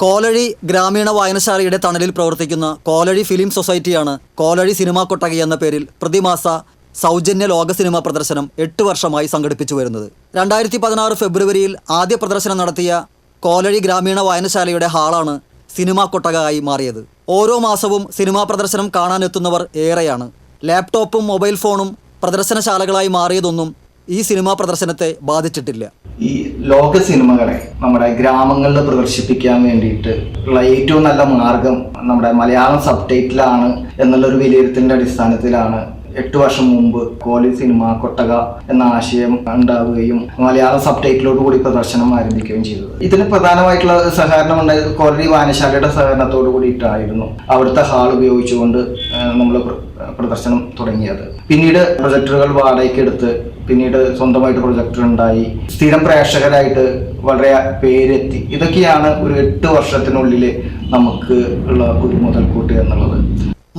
കോലഴി ഗ്രാമീണ വായനശാലയുടെ തണലിൽ പ്രവർത്തിക്കുന്ന കോലഴി ഫിലിം സൊസൈറ്റിയാണ് കോലഴി സിനിമാ കൊട്ടക എന്ന പേരിൽ പ്രതിമാസ സൗജന്യ ലോക സിനിമാ പ്രദർശനം 8 വർഷമായി സംഘടിപ്പിച്ചു വരുന്നത്. 2016 ഫെബ്രുവരിയിൽ ആദ്യ പ്രദർശനം നടത്തിയ കോലഴി ഗ്രാമീണ വായനശാലയുടെ ഹാളാണ് സിനിമാ കൊട്ടകയായി മാറിയത്. ഓരോ മാസവും സിനിമാ പ്രദർശനം കാണാനെത്തുന്നവർ ഏറെയാണ്. ലാപ്ടോപ്പും മൊബൈൽ ഫോണും പ്രദർശനശാലകളായി മാറിയതൊന്നും ഈ സിനിമാ പ്രദർശനത്തെ ബാധിച്ചിട്ടില്ല. ഈ ലോക സിനിമകളെ നമ്മുടെ ഗ്രാമങ്ങളിൽ പ്രദർശിപ്പിക്കാൻ വേണ്ടിയിട്ട് ഉള്ള ഏറ്റവും നല്ല മാർഗം നമ്മുടെ മലയാളം സബ് ടൈറ്റിലാണ് എന്നുള്ളൊരു വിലയിരുത്തലിന്റെ അടിസ്ഥാനത്തിലാണ് 8 വർഷം മുമ്പ് കോലി സിനിമ കൊട്ടക എന്ന ആശയം ഉണ്ടാവുകയും മലയാളം സബ് ടൈറ്റിലോട് കൂടി പ്രദർശനം ആരംഭിക്കുകയും ചെയ്തത്. ഇതിന് പ്രധാനമായിട്ടുള്ള സഹകരണം ഉണ്ടായത് കോലി വായനശാലയുടെ സഹകരണത്തോടു കൂടിയിട്ടായിരുന്നു. അവിടുത്തെ ഹാൾ ഉപയോഗിച്ചുകൊണ്ട് നമ്മൾ പ്രദർശനം തുടങ്ങിയത്. പിന്നീട് പ്രൊജക്ടറുകൾ വാടകയ്ക്ക് എടുത്ത് പിന്നീട് സ്വന്തമായിട്ട് പ്രൊജക്ടർ ഉണ്ടായി. സ്ഥിരം പ്രേക്ഷകരായിട്ട് വളരെ പേരെത്തി. ഇതൊക്കെയാണ് ഒരു 8 വർഷത്തിനുള്ളിൽ നമുക്ക് ഉള്ള ഒരു മുതൽക്കൂട്ട് എന്നുള്ളത്.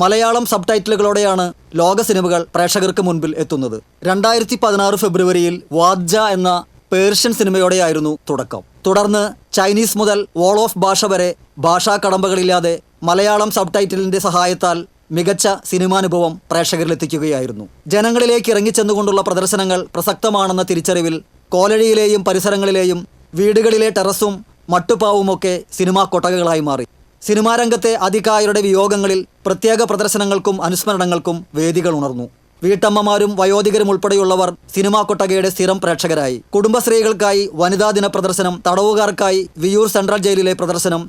മലയാളം സബ് ടൈറ്റിലുകളോടെയാണ് ലോക സിനിമകൾ പ്രേക്ഷകർക്ക് മുൻപിൽ എത്തുന്നത്. 2016 ഫെബ്രുവരിയിൽ വാദ്ജ എന്ന പേർഷ്യൻ സിനിമയോടെയായിരുന്നു തുടക്കം. തുടർന്ന് ചൈനീസ് മുതൽ വോൾ ഓഫ് ഭാഷ വരെ ഭാഷാ കടമ്പകളില്ലാതെ മലയാളം സബ് ടൈറ്റിലിന്റെ സഹായത്താൽ മികച്ച സിനിമാനുഭവം പ്രേക്ഷകരിലെത്തിക്കുകയായിരുന്നു. ജനങ്ങളിലേക്ക് ഇറങ്ങിച്ചെന്നുകൊണ്ടുള്ള പ്രദർശനങ്ങൾ പ്രസക്തമാണെന്ന തിരിച്ചറിവിൽ കോലഴിയിലെയും പരിസരങ്ങളിലെയും വീടുകളിലെ ടെറസും മട്ടുപ്പാവുമൊക്കെ സിനിമാ കൊട്ടകകളായി മാറി. സിനിമാ രംഗത്തെ അതികായരുടെ വിയോഗങ്ങളിൽ പ്രത്യേക പ്രദർശനങ്ങൾക്കും അനുസ്മരണങ്ങൾക്കും വേദികൾ ഉണർന്നു. വീട്ടമ്മമാരും വയോധികരും ഉൾപ്പെടെയുള്ളവർ സിനിമാ കൊട്ടകയുടെ സ്ഥിരം പ്രേക്ഷകരായി. കുടുംബശ്രീകൾക്കായി വനിതാ ദിന പ്രദർശനം, തടവുകാർക്കായി വിയൂർ സെൻട്രൽ ജയിലിലെ പ്രദർശനം,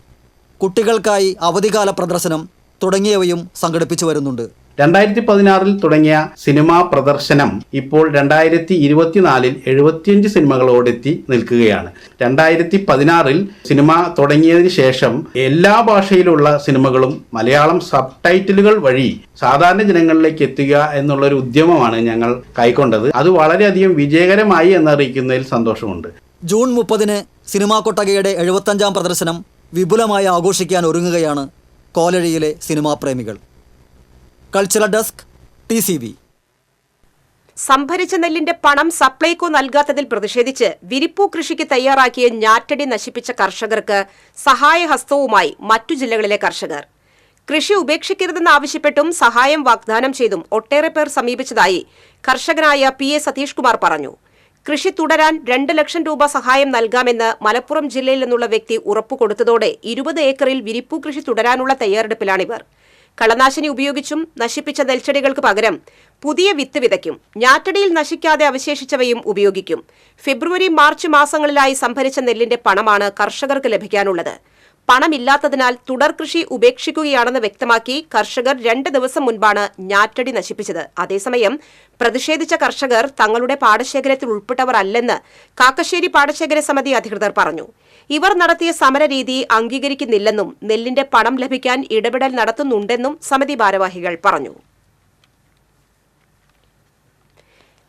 കുട്ടികൾക്കായി അവധിക്കാല പ്രദർശനം തുടങ്ങിയവയും സംഘടിപ്പിച്ചു വരുന്നുണ്ട്. 2016 തുടങ്ങിയ സിനിമാ പ്രദർശനം ഇപ്പോൾ 2024 75 സിനിമകളോടെത്തി നിൽക്കുകയാണ്. 2016 സിനിമ തുടങ്ങിയതിന് ശേഷം എല്ലാ ഭാഷയിലുള്ള സിനിമകളും മലയാളം സബ് ടൈറ്റിലുകൾ വഴി സാധാരണ ജനങ്ങളിലേക്ക് എത്തുക എന്നുള്ളൊരു ഉദ്യമമാണ് ഞങ്ങൾ കൈക്കൊണ്ടത്. അത് വളരെയധികം വിജയകരമായി എന്നറിയിക്കുന്നതിൽ സന്തോഷമുണ്ട്. ജൂൺ 30 സിനിമാ കൊട്ടകയുടെ 75ാം പ്രദർശനം വിപുലമായി ആഘോഷിക്കാൻ ഒരുങ്ങുകയാണ് കോലഴിയിലെ സിനിമാ പ്രേമികൾ. Cultural desk, TCV. സംഭരിച്ച നെല്ലിന്റെ പണം സപ്ലൈകോ നൽകാത്തതിൽ പ്രതിഷേധിച്ച് വിരിപ്പൂ കൃഷിക്ക് തയ്യാറാക്കിയ ഞാറ്റടി നശിപ്പിച്ച കർഷകർക്ക് സഹായഹസ്തവുമായി മറ്റു ജില്ലകളിലെ കർഷകർ. കൃഷി ഉപേക്ഷിക്കരുതെന്നാവശ്യപ്പെട്ടും സഹായം വാഗ്ദാനം ചെയ്തും ഒട്ടേറെ പേർ സമീപിച്ചതായി കർഷകനായ PA സതീഷ് കുമാർ പറഞ്ഞു. കൃഷി തുടരാൻ 2 ലക്ഷം രൂപ സഹായം നൽകാമെന്ന് മലപ്പുറം ജില്ലയിൽ നിന്നുള്ള വ്യക്തി ഉറപ്പുകൊടുത്തതോടെ 20 ഏക്കറിൽ വിരിപ്പൂ കൃഷി തുടരാനുള്ള തയ്യാറെടുപ്പിലാണിവർ. കളനാശിനി ഉപയോഗിച്ചും നശിപ്പിച്ച നെൽച്ചെടികൾക്ക് പകരം പുതിയ വിത്ത് വിതയ്ക്കും. ഞാറ്റടിയിൽ നശിക്കാതെ അവശേഷിച്ചവയും ഉപയോഗിക്കും. ഫെബ്രുവരി, മാർച്ച് മാസങ്ങളിലായി സംഭരിച്ച നെല്ലിന്റെ പണമാണ് കർഷകർക്ക് ലഭിക്കാനുള്ളത്. പണമില്ലാത്തതിനാൽ തുടർകൃഷി ഉപേക്ഷിക്കുകയാണെന്ന് വ്യക്തമാക്കി കർഷകർ 2 ദിവസം മുൻപാണ് ഞാറ്റടി നശിപ്പിച്ചത്. അതേസമയം പ്രതിഷേധിച്ച കർഷകർ തങ്ങളുടെ പാടശേഖരത്തിൽ ഉൾപ്പെട്ടവർ അല്ലെന്ന് കാക്കശ്ശേരി പാടശേഖര സമിതി അധികൃതർ പറഞ്ഞു. ഇവർ നടത്തിയ സമരരീതി അംഗീകരിക്കുന്നില്ലെന്നും നെല്ലിന്റെ പണം ലഭിക്കാൻ ഇടപെടൽ നടത്തുന്നുണ്ടെന്നും സമിതി ഭാരവാഹികൾ പറഞ്ഞു.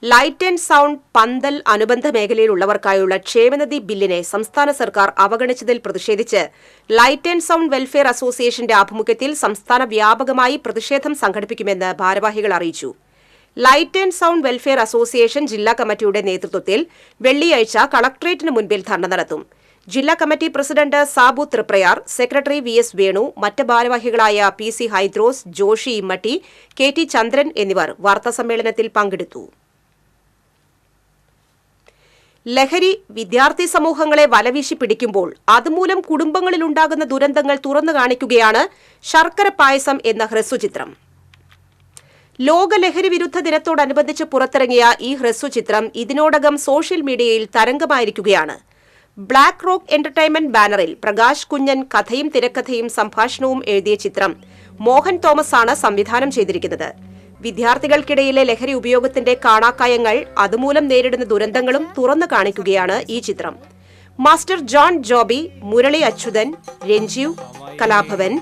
ലൈറ്റ് ആൻഡ് സൗണ്ട്, പന്തൽ അനുബന്ധ മേഖലയിലുള്ളവർക്കായുള്ള ക്ഷേമനിധി ബില്ലിനെ സംസ്ഥാന സർക്കാർ അവഗണിച്ചതിൽ പ്രതിഷേധിച്ച് ലൈറ്റ് ആൻഡ് സൗണ്ട് വെൽഫെയർ അസോസിയേഷന്റെ ആഭിമുഖ്യത്തിൽ സംസ്ഥാന വ്യാപകമായി പ്രതിഷേധം സംഘടിപ്പിക്കുമെന്ന് ഭാരവാഹികൾ അറിയിച്ചു. Light and sound welfare association ജില്ലാ കമ്മിറ്റിയുടെ നേതൃത്വത്തിൽ വെള്ളിയാഴ്ച കളക്ടറേറ്റിന് മുൻപിൽ ധർണ നടത്തും. ജില്ലാ committee president Sabu Thriprayar, secretary VS Venu, മറ്റ് ഭാരവാഹികളായ PC ഹൈദ്രോസ്, ജോഷി ഇമ്മട്ടി, KT ചന്ദ്രൻ എന്നിവർ വാർത്താസമ്മേളനത്തിൽ പങ്കെടുത്തു. ലഹരി വിദ്യാർത്ഥി സമൂഹങ്ങളെ വലവീശി പിടിക്കുമ്പോൾ അതുമൂലം കുടുംബങ്ങളിലുണ്ടാകുന്ന ദുരന്തങ്ങൾ തുറന്നു കാണിക്കുകയാണ് ശർക്കര പായസം എന്ന ഹ്രസ്വചിത്രം. ലോക ലഹരി വിരുദ്ധ ദിനത്തോടനുബന്ധിച്ച് പുറത്തിറങ്ങിയ ഈ ഹ്രസ്വചിത്രം ഇതിനോടകം സോഷ്യൽ മീഡിയയിൽ തരംഗമായിരിക്കുകയാണ്. ബ്ലാക്ക് റോക്ക് എന്റർടൈൻമെന്റ് ബാനറിൽ പ്രകാശ് കുഞ്ഞൻ കഥയും തിരക്കഥയും സംഭാഷണവും എഴുതിയ ചിത്രം മോഹൻ തോമസ് ആണ് സംവിധാനം ചെയ്തിരിക്കുന്നത്. വിദ്യാർത്ഥികൾക്കിടയിലെ ലഹരി ഉപയോഗത്തിന്റെ കാണാക്കായങ്ങൾ, അതുമൂലം നേരിടുന്ന ദുരന്തങ്ങളും തുറന്നു കാണിക്കുകയാണ് ഈ ചിത്രം. മാസ്റ്റർ ജോൺ ജോബി, മുരളി അച്യുതൻ, രഞ്ജീവ് കലാഭവൻ,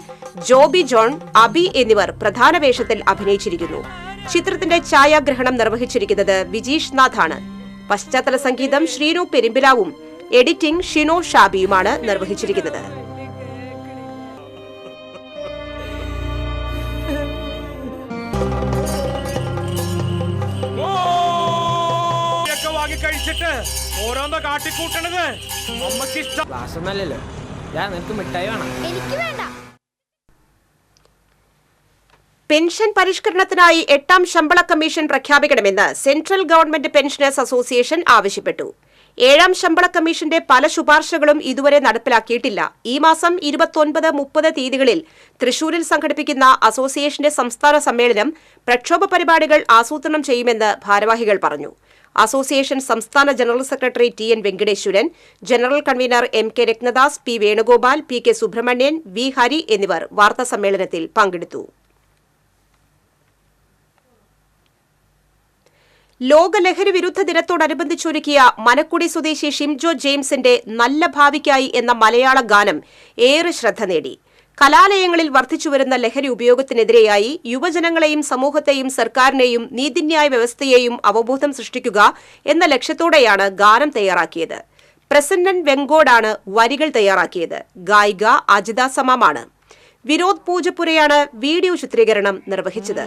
ജോബി ജോൺ, അബി എന്നിവർ പ്രധാന വേഷത്തിൽ അഭിനയിച്ചിരിക്കുന്നു. ചിത്രത്തിന്റെ ഛായാഗ്രഹണം നിർവഹിച്ചിരിക്കുന്നത് വിജീഷ് നാഥാണ്. പശ്ചാത്തല സംഗീതം ശ്രീനു പെരുമ്പിലാവും എഡിറ്റിംഗ് ഷിനോ ഷാബിയുമാണ് നിർവഹിച്ചിരിക്കുന്നത്. ഓരോന്നോ കാട്ടിക്കൂട്ടണത് അമ്മക്കിഷ്ടമല്ലല്ലോ. നിനക്ക് മിഠായി വേണം? എനിക്ക് വേണ്ട. പെൻഷൻ പരിഷ്കരണത്തിനായി 8ാം ശമ്പള കമ്മീഷൻ പ്രഖ്യാപിക്കണമെന്ന് സെൻട്രൽ ഗവൺമെന്റ് പെൻഷനേഴ്സ് അസോസിയേഷൻ ആവശ്യപ്പെട്ടു. 7ാം ശമ്പള കമ്മീഷന്റെ പല ശുപാർശകളും ഇതുവരെ നടപ്പിലാക്കിയിട്ടില്ല. ഈ മാസം 29, 30 തീയതികളിൽ തൃശൂരിൽ സംഘടിപ്പിക്കുന്ന അസോസിയേഷന്റെ സംസ്ഥാന സമ്മേളനം പ്രക്ഷോഭ പരിപാടികൾ ആസൂത്രണം ചെയ്യുമെന്ന് ഭാരവാഹികൾ പറഞ്ഞു. അസോസിയേഷൻ സംസ്ഥാന general secretary TN Venkateswaran, general convener MK Ratnadas, P Venugopal, PK Subrahmanyan, V Hari എന്നിവർ വാർത്താസമ്മേളനത്തിൽ പങ്കെടുത്തു. ലോക ലഹരി വിരുദ്ധ ദിനത്തോടനുബന്ധിച്ചൊരുക്കിയ മനക്കുടി സ്വദേശി ഷിംജോ ജെയിംസിന്റെ നല്ല ഭാവിക്കായി എന്ന മലയാള ഗാനം ഏറെ ശ്രദ്ധ നേടി. കലാലയങ്ങളിൽ വർദ്ധിച്ചുവരുന്ന ലഹരി ഉപയോഗത്തിനെതിരെയായി യുവജനങ്ങളെയും സമൂഹത്തെയും സർക്കാരിനെയും നീതിന്യായ വ്യവസ്ഥയെയും അവബോധം സൃഷ്ടിക്കുക എന്ന ലക്ഷ്യത്തോടെയാണ് ഗാനം തയ്യാറാക്കിയത്. പ്രസന്നൻ വെങ്കോടാണ് വരികൾ തയ്യാറാക്കിയത്. ഗായിക അജിത സമാമാണ്. വിനോദ് പൂജപ്പുരയാണ് വീഡിയോ ചിത്രീകരണം നിർവഹിച്ചത്.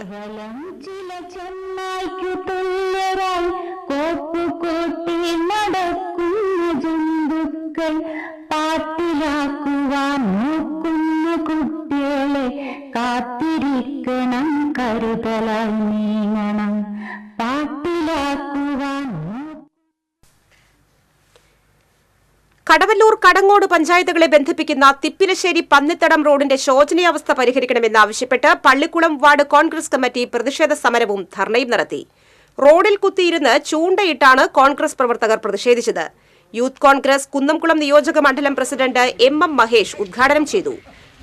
കുട്ടികളെ കാത്തിരിക്കണം, കരുതലായി നീങ്ങണം, പാട്ടിലാക്കുവാൻ. കടവല്ലൂർ കടങ്ങോട് പഞ്ചായത്തുകളെ ബന്ധിപ്പിക്കുന്ന തിപ്പിലശ്ശേരി പന്നിത്തടം റോഡിന്റെ ശോചനീയാവസ്ഥ പരിഹരിക്കണമെന്നാവശ്യപ്പെട്ട് പള്ളിക്കുളം വാർഡ് കോൺഗ്രസ് കമ്മിറ്റി പ്രതിഷേധ സമരവും ധർണയും നടത്തി. റോഡിൽ കുത്തിയിരുന്ന് ചൂണ്ടയിട്ടാണ് കോൺഗ്രസ് പ്രവർത്തകർ പ്രതിഷേധിച്ചത്. യൂത്ത് കോൺഗ്രസ് കുന്നംകുളം നിയോജക മണ്ഡലം പ്രസിഡന്റ് MM മഹേഷ് ഉദ്ഘാടനം ചെയ്തു.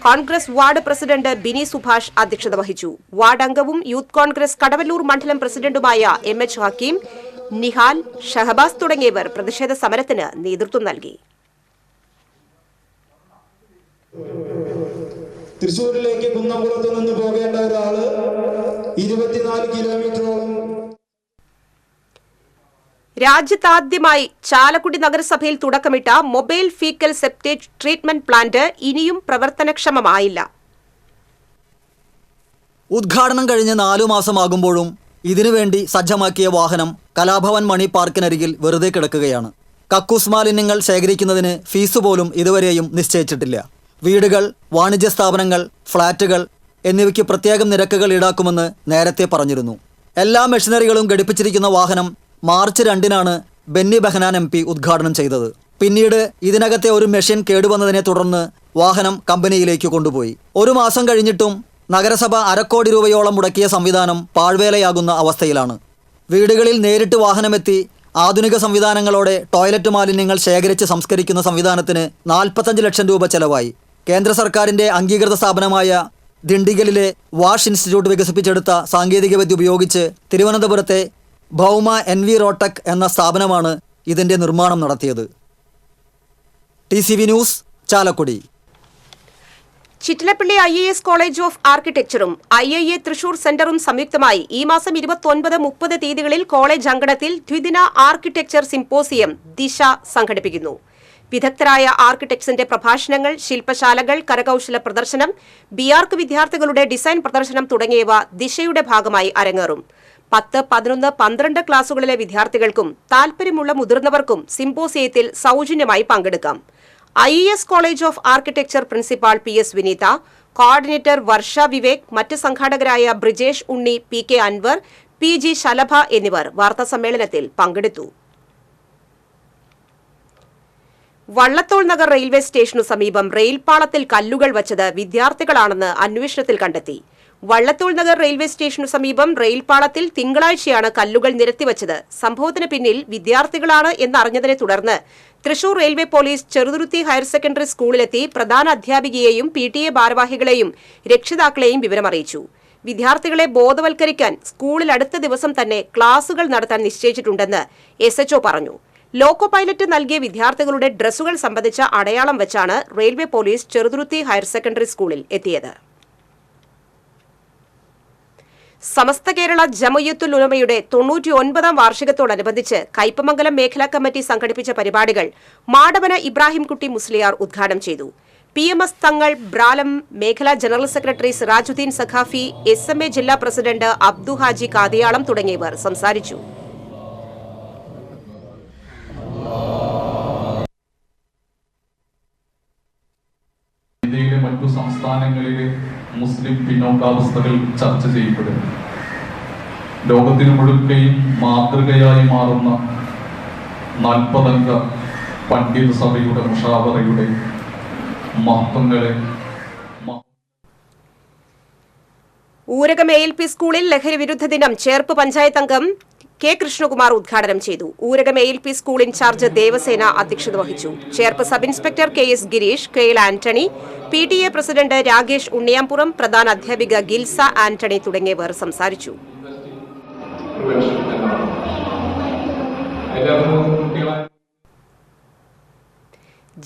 കോൺഗ്രസ് വാർഡ് പ്രസിഡന്റ് ബിനി സുഭാഷ് അധ്യക്ഷത വഹിച്ചു. വാർഡ് അംഗവും യൂത്ത് കോൺഗ്രസ് കടവല്ലൂർ മണ്ഡലം പ്രസിഡന്റുമായ MH ഹക്കീം, നിഹാൽ, ഷഹബാസ് തുടങ്ങിയവർ പ്രതിഷേധ സമരത്തിന് നേതൃത്വം നൽകി. തൃശ്ശൂരിലേക്ക് കുന്നംകുളത്ത് നിന്ന് പോകേണ്ട ഒരാള് 24 കിലോമീറ്ററോളം. രാജ്യത്താദ്യമായി ചാലക്കുടി നഗരസഭയിൽ തുടക്കമിട്ട mobile fecal septage treatment plant ഇനിയും പ്രവർത്തനക്ഷമമായില്ല. ഉദ്ഘാടനം കഴിഞ്ഞ് 4 മാസമാകുമ്പോഴും ഇതിനുവേണ്ടി സജ്ജമാക്കിയ വാഹനം കലാഭവൻ മണി പാർക്കിനരികിൽ വെറുതെ കിടക്കുകയാണ്. കക്കൂസ് മാലിന്യങ്ങൾ ശേഖരിക്കുന്നതിന് ഫീസ് പോലും ഇതുവരെയും നിശ്ചയിച്ചിട്ടില്ല. വീടുകൾ, വാണിജ്യ സ്ഥാപനങ്ങൾ, ഫ്ളാറ്റുകൾ എന്നിവയ്ക്ക് പ്രത്യേകം നിരക്കുകൾ ഈടാക്കുമെന്ന് നേരത്തെ പറഞ്ഞിരുന്നു. എല്ലാ മെഷീനറികളും ഘടിപ്പിച്ചിരിക്കുന്ന വാഹനം മാർച്ച് 2-നാണ് ബെന്നി ബെഹനാൻ MP ഉദ്ഘാടനം ചെയ്തത്. പിന്നീട് ഇതിനകത്തെ ഒരു മെഷീൻ കേടുവന്നതിനെ തുടർന്ന് വാഹനം കമ്പനിയിലേക്ക് കൊണ്ടുപോയി. 1 മാസം കഴിഞ്ഞിട്ടും നഗരസഭ 1/2 കോടി രൂപയോളം മുടക്കിയ സംവിധാനം പാഴ്വേലയാകുന്ന അവസ്ഥയിലാണ്. വീടുകളിൽ നേരിട്ട് വാഹനമെത്തി ആധുനിക സംവിധാനങ്ങളോടെ ടോയ്ലറ്റ് മാലിന്യങ്ങൾ ശേഖരിച്ച് സംസ്കരിക്കുന്ന സംവിധാനത്തിന് 45 ലക്ഷം രൂപ ചെലവായി. കേന്ദ്ര സർക്കാരിൻ്റെ അംഗീകൃത സ്ഥാപനമായ ദിണ്ടിഗലിലെ വാഷ് ഇൻസ്റ്റിറ്റ്യൂട്ട് വികസിപ്പിച്ചെടുത്ത സാങ്കേതികവിദ്യ ഉപയോഗിച്ച് തിരുവനന്തപുരത്തെ ഭൗമ NV റോടെക് എന്ന സ്ഥാപനമാണ് ഇതിൻ്റെ നിർമ്മാണം നടത്തിയത്. TCV news, Chalakudy. Chittilappally IAS college of ആർക്കിടെക്ചറും IIA തൃശൂർ സെന്ററും സംയുക്തമായി ഈ മാസം 29-30 തീയതികളിൽ കോളേജ് അങ്കണത്തിൽ ദ്വിദിന ആർക്കിടെക്ചർ സിംപോസിയം ദിശ സംഘടിപ്പിക്കുന്നു. വിദഗ്ധരായ ആർക്കിടെക്ട്സിന്റെ പ്രഭാഷണങ്ങൾ, ശില്പശാലകൾ, കരകൌശല പ്രദർശനം, BArch വിദ്യാർത്ഥികളുടെ ഡിസൈൻ പ്രദർശനം തുടങ്ങിയവ ദിശയുടെ ഭാഗമായി അരങ്ങേറും. 10, 11, 12 ക്ലാസുകളിലെ വിദ്യാർത്ഥികൾക്കും താൽപര്യമുള്ള മുതിർന്നവർക്കും സിംപോസിയത്തിൽ സൗജന്യമായി പങ്കെടുക്കാം. IAS college of architecture principal PS Vineetha, coordinator Varsha Vivek, മറ്റ് സംഘാടകരായ ബ്രിജേഷ് ഉണ്ണി, PK അൻവർ, PG ശലഭ എന്നിവർ വാർത്താസമ്മേളനത്തിൽ പങ്കെടുത്തു. വള്ളത്തോൾ നഗർ റെയിൽവേ സ്റ്റേഷനു സമീപം റെയിൽപാളത്തിൽ കല്ലുകൾ വച്ചത് വിദ്യാർത്ഥികളാണെന്ന് അന്വേഷണത്തിൽ കണ്ടെത്തി. വള്ളത്തോൾ നഗർ റെയിൽവേ സ്റ്റേഷനു സമീപം റെയിൽപാളത്തിൽ തിങ്കളാഴ്ചയാണ് കല്ലുകൾ നിരത്തിവച്ചത്. സംഭവത്തിന് പിന്നിൽ വിദ്യാർത്ഥികളാണ് എന്നറിഞ്ഞതിനെ തുടർന്ന് Thrissur railway police Cheruthuruthy higher secondary സ്കൂളിലെത്തി പ്രധാന അധ്യാപികയെയും PTA ഭാരവാഹികളെയും രക്ഷിതാക്കളെയും വിവരമറിയിച്ചു. വിദ്യാർത്ഥികളെ ബോധവൽക്കരിക്കാൻ സ്കൂളിൽ അടുത്ത ദിവസം തന്നെ ക്ലാസുകൾ നടത്താൻ നിശ്ചയിച്ചിട്ടുണ്ടെന്ന് SHO പറഞ്ഞു. ലോക്കോ പൈലറ്റ് നൽകിയ വിദ്യാർത്ഥികളുടെ ഡ്രസ്സുകൾ സംബന്ധിച്ച അടയാളം വെച്ചാണ് railway police Cheruthuruthy higher secondary സ്കൂളിൽ എത്തിയത്. സമസ്ത കേരള ജമയത്തുൽ ഉലമയുടെ 99ാം വാർഷികത്തോടനുബന്ധിച്ച് കയ്പമംഗലം മേഖലാ കമ്മിറ്റി സംഘടിപ്പിച്ച പരിപാടികൾ മാടവന ഇബ്രാഹിംകുട്ടി മുസ്ലിയാർ ഉദ്ഘാടനം ചെയ്തു. PMS തങ്ങൾ ബ്രാലം മേഖലാ general secretary Sirajuddin Saqafi, SMA ജില്ലാ പ്രസിഡന്റ് അബ്ദു ഹാജി കാതിയാളം തുടങ്ങിയവർ സംസാരിച്ചു. ഇന്ത്യയിലെ മറ്റു സംസ്ഥാനങ്ങളിലെ മുസ്ലിം പിന്നോക്കാവസ്ഥകൾ ചർച്ച ചെയ്യപ്പെടുന്നു. ലോകത്തിന് മുഴുക്കയും മാതൃകയായി മാറുന്ന 40 അംഗ പണ്ഡിത സഭയുടെ മുഷാവറയുടെ മഹത്വങ്ങളെ ഊരകം ALP സ്കൂളിൽ ലഹരി വിരുദ്ധ ദിനം ചേർപ്പ് പഞ്ചായത്ത് അംഗം K. കൃഷ്ണകുമാർ ഉദ്ഘാടനം ചെയ്തു. Urakam ALP school incharge Devasena അധ്യക്ഷത വഹിച്ചു. Cherpu sub inspector KS Gireesh, KL Antony, PTA president Rakesh Unniyampuram, പ്രധാന അധ്യാപിക ഗിൽസ ആന്റണി തുടങ്ങിയവർ സംസാരിച്ചു.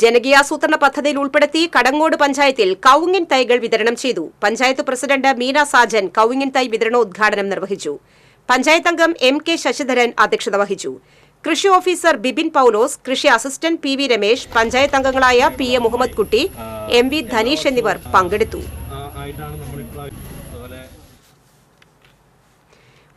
ജനകീയാസൂത്രണ പദ്ധതിയിൽ ഉൾപ്പെടുത്തി കടങ്ങോട് പഞ്ചായത്തിൽ കവുങ്ങിൻ തൈകൾ വിതരണം ചെയ്തു. പഞ്ചായത്ത് പ്രസിഡന്റ് മീന സാജൻ കവുങ്ങിൻ തൈ വിതരണോദ്ഘാടനം നിർവഹിച്ചു. പഞ്ചായത്ത് അംഗം MK ശശിധരൻ അധ്യക്ഷത വഹിച്ചു. കൃഷി ഓഫീസർ ബിബിൻ പൌലോസ്, കൃഷി അസിസ്റ്റന്റ് PV രമേശ്, പഞ്ചായത്ത് അംഗങ്ങളായ PA മുഹമ്മദ് കുട്ടി, MV ധനീഷ് എന്നിവർ പങ്കെടുത്തു.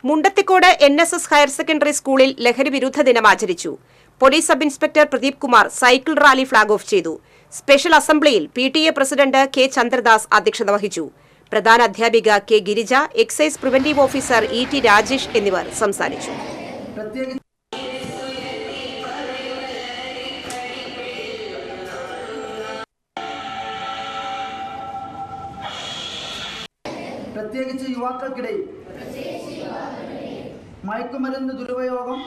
മുണ്ടത്തിക്കോട് NSS ഹയർ സെക്കൻഡറി സ്കൂളിൽ ലഹരി വിരുദ്ധ ദിനം ആചരിച്ചു. Police sub inspector Pradeep Kumar cycle rally flag off ചെയ്തു. സ്പെഷ്യൽ അസംബ്ലിയിൽ PTA പ്രസിഡന്റ് K. ചന്ദ്രദാസ് അധ്യക്ഷത വഹിച്ചു. പ്രധാന അധ്യാപിക K. Girija, excise preventive officer ET Rajesh എന്നിവർ സംസാരിച്ചു. പ്രത്യേകിച്ച് യുവാക്കൾക്കിടയിൽ മയക്കുമരുന്ന് ദുരുപയോഗം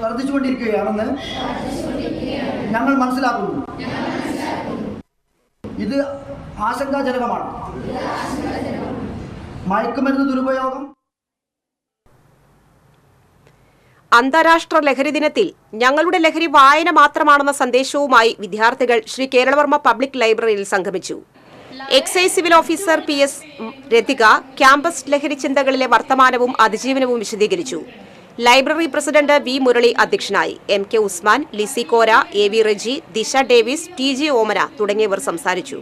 വർദ്ധിച്ചുകൊണ്ടിരിക്കുകയാണെന്ന് ഞങ്ങൾ മനസ്സിലാക്കുന്നു. ഇത് ആശങ്കാജനകമാണ്. മയക്കുമരുന്ന് ദുരുപയോഗം അന്താരാഷ്ട്ര ലഹരി ദിനത്തിൽ ഞങ്ങളുടെ ലഹരി വായന മാത്രമാണെന്ന സന്ദേശവുമായി വിദ്യാർത്ഥികൾ ശ്രീ കേരളവർമ്മ പബ്ലിക് ലൈബ്രറിയിൽ സംഗമിച്ചു. Excise civil officer PS Rathika campus ലഹരി ചിന്തകളിലെ വർത്തമാനവും അതിജീവനവും വിശദീകരിച്ചു. Library president V. മുരളി അധ്യക്ഷനായി. MK ഉസ്മാൻ, ലിസി കോര, AV റെജി, ദിശ ഡേവിസ്, TG ഓമന തുടങ്ങിയവർ സംസാരിച്ചു.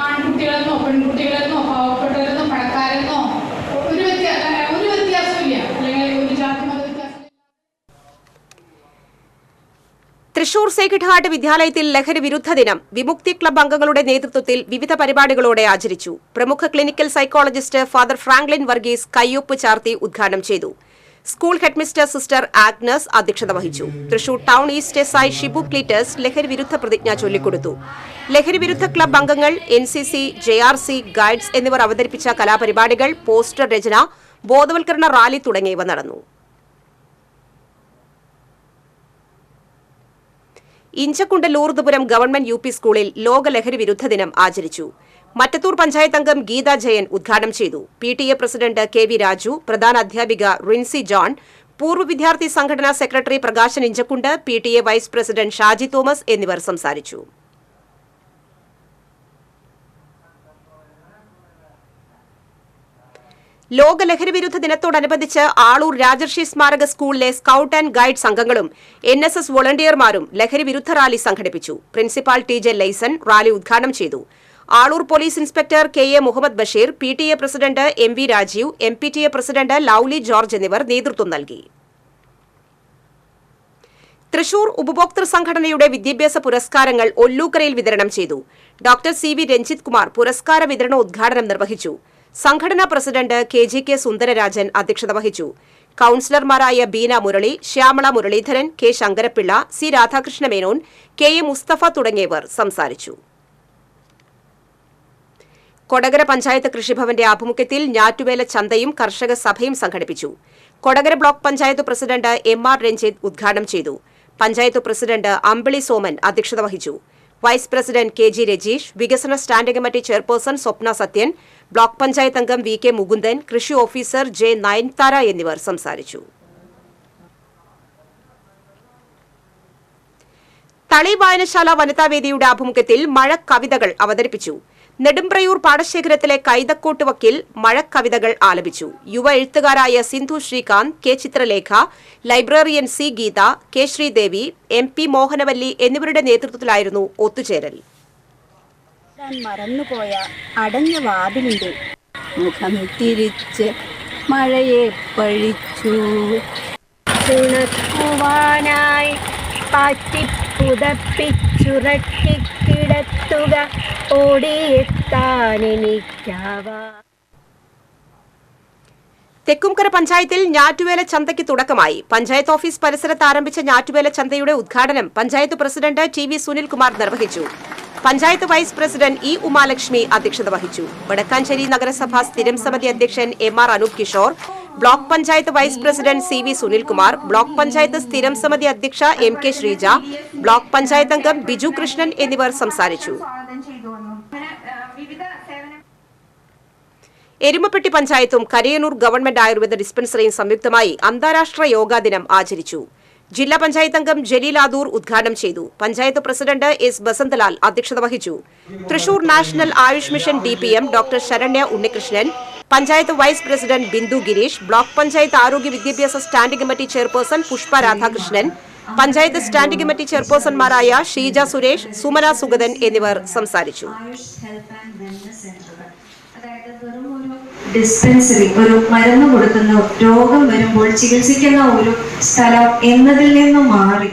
ആൺകുട്ടികളെന്നോ പെൺകുട്ടികളെന്നോ പാവപ്പെട്ടവരെന്നോ പണക്കാരെന്നോ ഒരു വ്യത്യാസമില്ല. അല്ലെങ്കിൽ ഒരു ജാതി മത വ്യത്യാസം. തൃശൂർ സേക്രഡ് ഹാർട്ട് വിദ്യാലയത്തിൽ ലഹരി വിരുദ്ധ ദിനം വിമുക്തി ക്ലബ് അംഗങ്ങളുടെ നേതൃത്വത്തിൽ വിവിധ പരിപാടികളോടെ ആചരിച്ചു. പ്രമുഖ clinical psychologist father Franklin Varghese കയ്യൊപ്പ് ചാർത്തി ഉദ്ഘാടനം ചെയ്തു. സ്കൂൾ ഹെഡ്മിസ്റ്റർ സിസ്റ്റർ ആഗ്നസ് അധ്യക്ഷത വഹിച്ചു. Thrissur town east SI Shibu ക്ലീറ്റേഴ്സ് ലഹരി വിരുദ്ധ പ്രതിജ്ഞ ചൊല്ലിക്കൊടുത്തു. ലഹരി വിരുദ്ധ ക്ലബ് അംഗങ്ങൾ NCC, JRC, ഗൈഡ്സ് എന്നിവർ അവതരിപ്പിച്ച കലാപരിപാടികൾ, പോസ്റ്റർ രചന, ബോധവൽക്കരണ റാലി തുടങ്ങിയവ നടന്നു. ഇഞ്ചക്കുണ്ട് ലൂർദുപുരം ഗവൺമെന്റ് യു സ്കൂളിൽ ലോക ലഹരി വിരുദ്ധ ദിനം ആചരിച്ചു. മറ്റത്തൂർ പഞ്ചായത്ത് അംഗം ഗീത ജയൻ ഉദ്ഘാടനം ചെയ്തു. PTA പ്രസിഡന്റ് KV രാജു, പ്രധാന അധ്യാപിക റിൻസി ജോൺ, പൂർവ്വ വിദ്യാർത്ഥി സംഘടനാ secretary Prakashan Inchakkundu, PTA vice president Shaji Thomas എന്നിവർ സംസാരിച്ചു. ലോക ലഹരി വിരുദ്ധ ദിനത്തോടനുബന്ധിച്ച് ആളൂർ രാജർഷി സ്മാരക സ്കൂളിലെ സ്കൌട്ട് ആൻഡ് ഗൈഡ് സംഘങ്ങളും NSS വോളണ്ടിയർമാരും ലഹരി വിരുദ്ധ റാലി സംഘടിപ്പിച്ചു. പ്രിൻസിപ്പാൾ TJ ലൈസൺ റാലി ഉദ്ഘാടനം ചെയ്തു. Aloor police inspector KA Muhammad Basheer, PTA president MV Rajeev, MPTA president Lovely George എന്നിവർ നേതൃത്വം നൽകി. തൃശൂർ ഉപഭോക്തൃ സംഘടനയുടെ വിദ്യാഭ്യാസ പുരസ്കാരങ്ങൾ ഒല്ലൂക്കരയിൽ വിതരണം ചെയ്തു. ഡോക്ടർ CV രഞ്ജിത് കുമാർ പുരസ്കാര വിതരണ ഉദ്ഘാടനം നിർവഹിച്ചു. സംഘടനാ പ്രസിഡന്റ് KGK സുന്ദരരാജൻ അധ്യക്ഷത വഹിച്ചു. കൌൺസിലർമാരായ Beena Murali, Shyamala Muraleedharan, K Sankara Pillai, C Radhakrishna Menon, KA Mustafa തുടങ്ങിയവർ സംസാരിച്ചു. കൊടകര പഞ്ചായത്ത് കൃഷിഭവന്റെ ആഭിമുഖ്യത്തിൽ ഞാറ്റുവേല ചന്തയും കർഷക സഭയും സംഘടിപ്പിച്ചു. Kodakara block panchayat president MR Ranjith ഉദ്ഘാടനം ചെയ്തു. പഞ്ചായത്ത് പ്രസിഡന്റ് അമ്പിളി സോമൻ അധ്യക്ഷത വഹിച്ചു. വൈസ് പ്രസിഡന്റ് KG രജീഷ്, വികസന സ്റ്റാൻഡിംഗ് കമ്മിറ്റി ചെയർപേഴ്സൺ സ്വപ്ന സത്യൻ, ബ്ലോക്ക് പഞ്ചായത്ത് അംഗം VK മുകുന്ദൻ, കൃഷി ഓഫീസർ J നയൻതാര എന്നിവർ സംസാരിച്ചു. തളി വായനശാല വനിതാവേദിയുടെ ആഭിമുഖ്യത്തിൽ മഴക്കവിതകൾ അവതരിപ്പിച്ചു. നെടുമ്പ്രയൂർ പാടശേഖരത്തിലെ കൈതക്കോട്ട് വക്കിൽ മഴക്കവിതകൾ ആലപിച്ചു. യുവ എഴുത്തുകാരായ Sindhu Sreekanth, K Chithralekha, librarian C Geetha, K Sreedevi, MP Mohanavalli എന്നിവരുടെ നേതൃത്വത്തിലായിരുന്നു ഒത്തുചേരൽ. മറന്നുപോയ അടഞ്ഞ വാതിലിന്റെ മുഖം തിരിച്ച് മഴയെ പഴിച്ചു തുണക്കുവാനായി പാറ്റിപ്പുതപ്പിച്ചുറക്കിക്കിടത്തുക ഓടിയെത്താനെനിക്കാവാ. തെക്കുംകര പഞ്ചായത്തിൽ ഞാറ്റുവേല ചന്തയ്ക്ക് തുടക്കമായി. പഞ്ചായത്ത് ഓഫീസ് പരിസരത്ത് ആരംഭിച്ച ഞാറ്റുവേല ചന്തയുടെ ഉദ്ഘാടനം പഞ്ചായത്ത് പ്രസിഡന്റ് TV സുനിൽകുമാർ നിർവഹിച്ചു. Panchayat vice president E Umalakshmi അധ്യക്ഷത വഹിച്ചു. വടക്കാഞ്ചേരി നഗരസഭ സ്ഥിരം സമിതി അധ്യക്ഷൻ MR Anoop Kishore, block panchayat vice president CV Sunilkumar, block panchayat സ്ഥിരം സമിതി അധ്യക്ഷ MK ശ്രീജ, ബ്ലോക്ക് പഞ്ചായത്ത് അംഗം ബിജു കൃഷ്ണൻ എന്നിവർ സംസാരിച്ചു. എരുമപ്പെട്ടി പഞ്ചായത്തും കരയനൂർ ഗവൺമെന്റ് ആയുർവേദ ഡിസ്പെൻസറിയും സംയുക്തമായി അന്താരാഷ്ട്ര യോഗാ ദിനം ആചരിച്ചു. ജില്ലാ പഞ്ചായത്ത് അംഗം ജലീൽ ആദൂർ ഉദ്ഘാടനം ചെയ്തു. പഞ്ചായത്ത് പ്രസിഡന്റ് S ബസന്തലാൽ അധ്യക്ഷത വഹിച്ചു. Thrissur national Ayush mission DPM doctor Saranya Unnikrishnan, panchayat vice president Bindu Gireesh, block panchayat ആരോഗ്യ വിദ്യാഭ്യാസ standing committee chairperson Pushpa Radhakrishnan, panchayat standing committee ചെയർപേഴ്സൺമാരായ ഷീജ സുരേഷ്, സുമന സുഗതൻ എന്നിവർ സംസാരിച്ചു. ഡിസ്പെൻസറി ഒരു മരുന്ന് കൊടുക്കുന്ന രോഗം വരുമ്പോൾ ചികിത്സിക്കുന്ന ഒരു സ്ഥലം എന്നതിൽ നിന്നും മാറി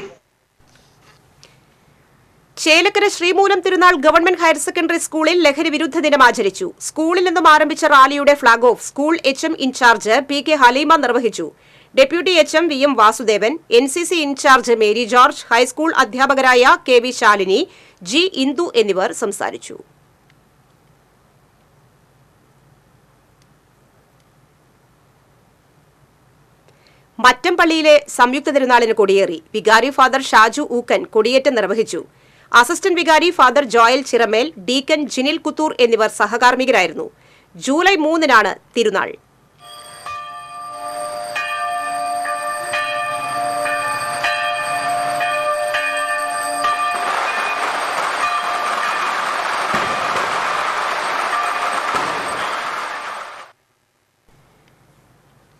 Chelakkara Sreemoolam Thirunal government higher secondary സ്കൂളിൽ ലഹരി വിരുദ്ധ ദിനം ആചരിച്ചു. സ്കൂളിൽ നിന്നും ആരംഭിച്ച റാലിയുടെ flag off school HM incharge PK Haleema നിർവഹിച്ചു. Deputy HM VM Vasudevan, NCC incharge Mary George, high school അധ്യാപകരായ KV ശാലിനി, G ഇന്ദു എന്നിവർ സംസാരിച്ചു. മറ്റംപള്ളിയിലെ സംയുക്ത തിരുനാളിന് കൊടിയേറി. വികാരി ഫാദർ ഷാജു ഊക്കൻ കൊടിയേറ്റം നിർവഹിച്ചു. അസിസ്റ്റന്റ് വികാരി father Joel Chiramel, deacon Jinil Kuthur എന്നിവർ സഹകാർമ്മികരായിരുന്നു. ജൂലൈ 3-നാണ് തിരുനാൾ.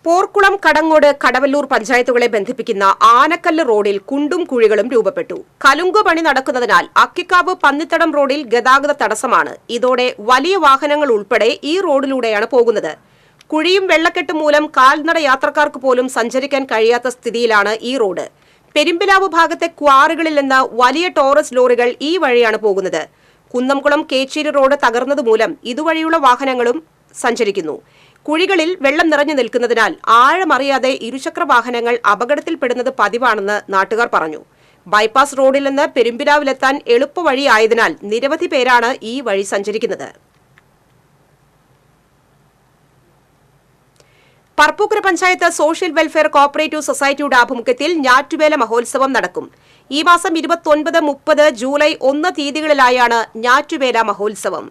പോർക്കുളം, കടങ്ങോട്, കടവല്ലൂർ പഞ്ചായത്തുകളെ ബന്ധിപ്പിക്കുന്ന ആനക്കല്ല് റോഡിൽ കുണ്ടും കുഴികളും രൂപപ്പെട്ടു. കലുങ്ക് പണി നടക്കുന്നതിനാൽ അക്കിക്കാവ് പന്നിത്തടം റോഡിൽ ഗതാഗത തടസ്സമാണ്. ഇതോടെ വലിയ വാഹനങ്ങൾ ഉൾപ്പെടെ ഈ റോഡിലൂടെയാണ് പോകുന്നത്. കുഴിയും വെള്ളക്കെട്ടും മൂലം കാൽനട യാത്രക്കാർക്ക് പോലും സഞ്ചരിക്കാൻ കഴിയാത്ത സ്ഥിതിയിലാണ് ഈ റോഡ്. പെരുമ്പിലാവ് ഭാഗത്തെ ക്വാറികളിൽ നിന്ന് വലിയ ടോറസ് ലോറികൾ ഈ വഴിയാണ് പോകുന്നത്. കുന്നംകുളം കേച്ചേരി റോഡ് തകർന്നതുമൂലം ഇതുവഴിയുള്ള വാഹനങ്ങളും സഞ്ചരിക്കുന്നു. കുഴികളിൽ വെള്ളം നിറഞ്ഞു നിൽക്കുന്നതിനാൽ ആഴമറിയാതെ ഇരുചക്ര വാഹനങ്ങൾ അപകടത്തിൽപ്പെടുന്നത് പതിവാണെന്ന് നാട്ടുകാർ പറഞ്ഞു. ബൈപ്പാസ് റോഡിൽ നിന്ന് പെരുമ്പിലാവിലെത്താൻ എളുപ്പവഴിയായതിനാൽ നിരവധി പേരാണ് ഈ വഴി സഞ്ചരിക്കുന്നത്. Parappukkara panchayat social welfare cooperative സൊസൈറ്റിയുടെ ആഭിമുഖ്യത്തിൽ ഞാറ്റുവേല മഹോത്സവം നടക്കും. ഈ മാസം 29, 30, ജൂലൈ 1 തീയതികളിലായാണ് ഞാറ്റുവേല മഹോത്സവം.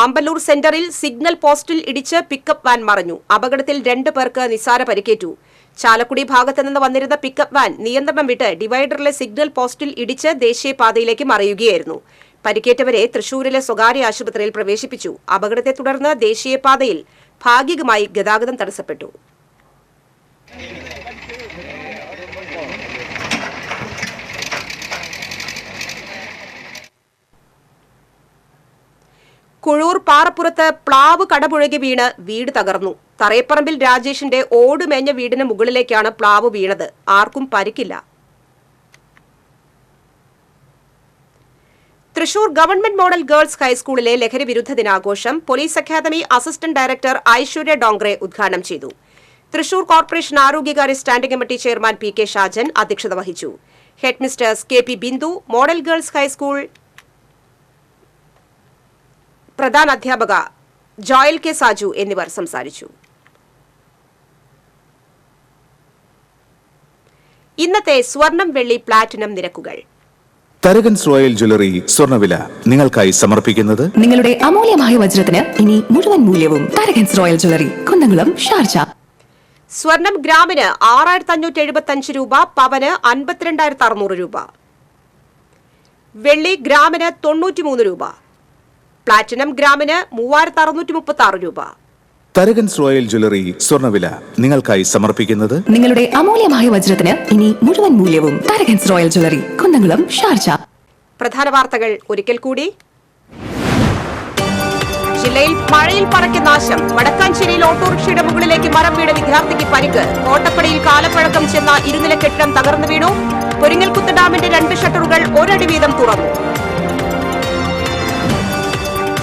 ആമ്പല്ലൂർ സെന്ററിൽ സിഗ്നൽ പോസ്റ്റിൽ ഇടിച്ച് പിക്കപ്പ് വാൻ മറിഞ്ഞു. അപകടത്തിൽ 2 പേർക്ക് നിസ്സാര പരിക്കേറ്റു. ചാലക്കുടി ഭാഗത്തു നിന്ന് വന്നിരുന്ന പിക്കപ്പ് വാൻ നിയന്ത്രണം വിട്ട് ഡിവൈഡറിലെ സിഗ്നൽ പോസ്റ്റിൽ ഇടിച്ച് ദേശീയപാതയിലേക്ക് മറിയുകയായിരുന്നു. പരിക്കേറ്റവരെ തൃശൂരിലെ സ്വകാര്യ ആശുപത്രിയിൽ പ്രവേശിപ്പിച്ചു. അപകടത്തെ തുടർന്ന് ദേശീയപാതയിൽ ഭാഗികമായി ഗതാഗതം തടസ്സപ്പെട്ടു. കുഴൂർ പാറപ്പുറത്ത് പ്ലാവ് കടപുഴകി വീണ് വീട് തകർന്നു. തറയപ്പറമ്പിൽ രാജേഷിന്റെ ഓടുമേഞ്ഞ വീടിന് മുകളിലേക്കാണ് പ്ലാവ് വീണത്. ആർക്കും പരിക്കില്ല. തൃശൂർ ഗവൺമെന്റ് മോഡൽ ഗേൾസ് ഹൈസ്കൂളിലെ ലഹരി വിരുദ്ധ ദിനാഘോഷം police academy assistant director Aishwarya Dongre ഉദ്ഘാടനം ചെയ്തു. തൃശൂർ കോർപ്പറേഷൻ ആരോഗ്യകാര്യ സ്റ്റാൻഡിംഗ് കമ്മിറ്റി ചെയർമാൻ പി.കെ. ഷാജൻ അധ്യക്ഷത വഹിച്ചു. ഹെഡ് മിസ്റ്റേഴ്സ് കെ.പി. ബിന്ദു, മോഡൽ ഗേൾസ് ഹൈസ്കൂൾ പ്രധാന അധ്യാപക ജോയൽ കെ. സാജു എന്നിവർ സംസാരിച്ചു. ഇന്നത്തെ സ്വർണം, വെള്ളി, പ്ലാറ്റിനം നിരക്കുകൾ. തരകൻസ് റോയൽ ജ്വല്ലറി സ്വർണ്ണവില നിങ്ങൾക്കായി സമർപ്പിക്കുന്നത് നിങ്ങളുടെ അമൂല്യമായ വജ്രത്തിന് ഇനി മുഴുവൻ മൂല്യവും Tharakans royal jewellery, Kunnamkulam, Sharjah. സ്വർണം ഗ്രാമിന് 6575 രൂപ, പവന് 52,600 രൂപ. വെള്ളി ഗ്രാമിന് 93 രൂപ. പ്ലാറ്റിനം ഗ്രാമിന് 3636 രൂപ. തരകൻസ് റോയൽ ജ്വല്ലറി സ്വർണ്ണവില നിങ്ങൾക്കായി സമർപ്പിക്കുന്നത് നിങ്ങളുടെ അമൂല്യമായ വജ്രത്തിന് ഇനി മുഴുവൻ മൂല്യവും Tharakans royal jewellery, Kunnamkulam, Sharjah. പ്രധാന വാർത്തകൾ ഒരിക്കൽ കൂടി. ജില്ലയിൽ മഴയിൽ പടയ്ക്ക് നാശം. വടക്കാഞ്ചേരിയിൽ ഓട്ടോറിക്ഷയുടെ മുകളിലേക്ക് മരം വീണ വിദ്യാർത്ഥിക്ക് പരിക്ക്. കോട്ടപ്പടിയിൽ കാലപ്പഴക്കം ചെന്ന ഇരുനില കെട്ടിടം തകർന്നു വീണു. പൊരിങ്ങൽകുത്ത് ഡാമിന്റെ 2 ഷട്ടറുകൾ ഒരടി വീതം തുറന്നു.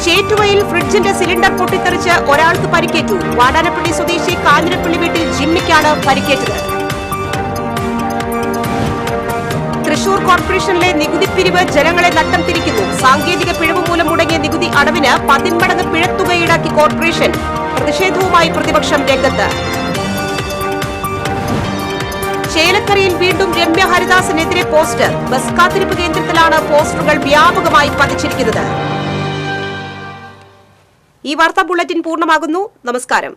ചേറ്റുവയിൽ ഫ്രിഡ്ജിന്റെ സിലിണ്ടർ പൊട്ടിത്തെറിച്ച് ഒരാൾക്ക് പരിക്കേറ്റു. വാടാനപ്പള്ളി സ്വദേശി കാഞ്ഞിരപ്പള്ളി വീട്ടിൽ ജിമ്മിക്കാണ് പരിക്കേറ്റത്. തൃശൂർ കോർപ്പറേഷനിലെ നികുതി പിരിവ് ജനങ്ങളെ നട്ടം തിരിക്കുന്നു. സാങ്കേതിക പിഴവ് മൂലം മുടങ്ങിയ നികുതി അടവിന് 10 മടങ്ങ് പിഴത്തുക ഈടാക്കി കോർപ്പറേഷൻ. പ്രതിഷേധവുമായി പ്രതിപക്ഷം രംഗത്ത്. ചേലക്കരയിൽ വീണ്ടും രമ്യ ഹരിദാസിനെതിരെ പോസ്റ്റർ. ബസ് കാത്തിരിപ്പ് കേന്ദ്രത്തിലാണ് പോസ്റ്ററുകൾ വ്യാപകമായി പതിച്ചിരിക്കുന്നത്. ഈ വാർത്താ ബുള്ളറ്റിൻ പൂർണ്ണമാകുന്നു. നമസ്കാരം.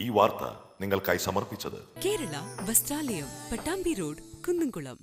ഈ വാർത്ത നിങ്ങൾക്കായി സമർപ്പിച്ചത് കേരള വസ്ത്രാലയം, പട്ടാമ്പി റോഡ്, കുന്നംകുളം.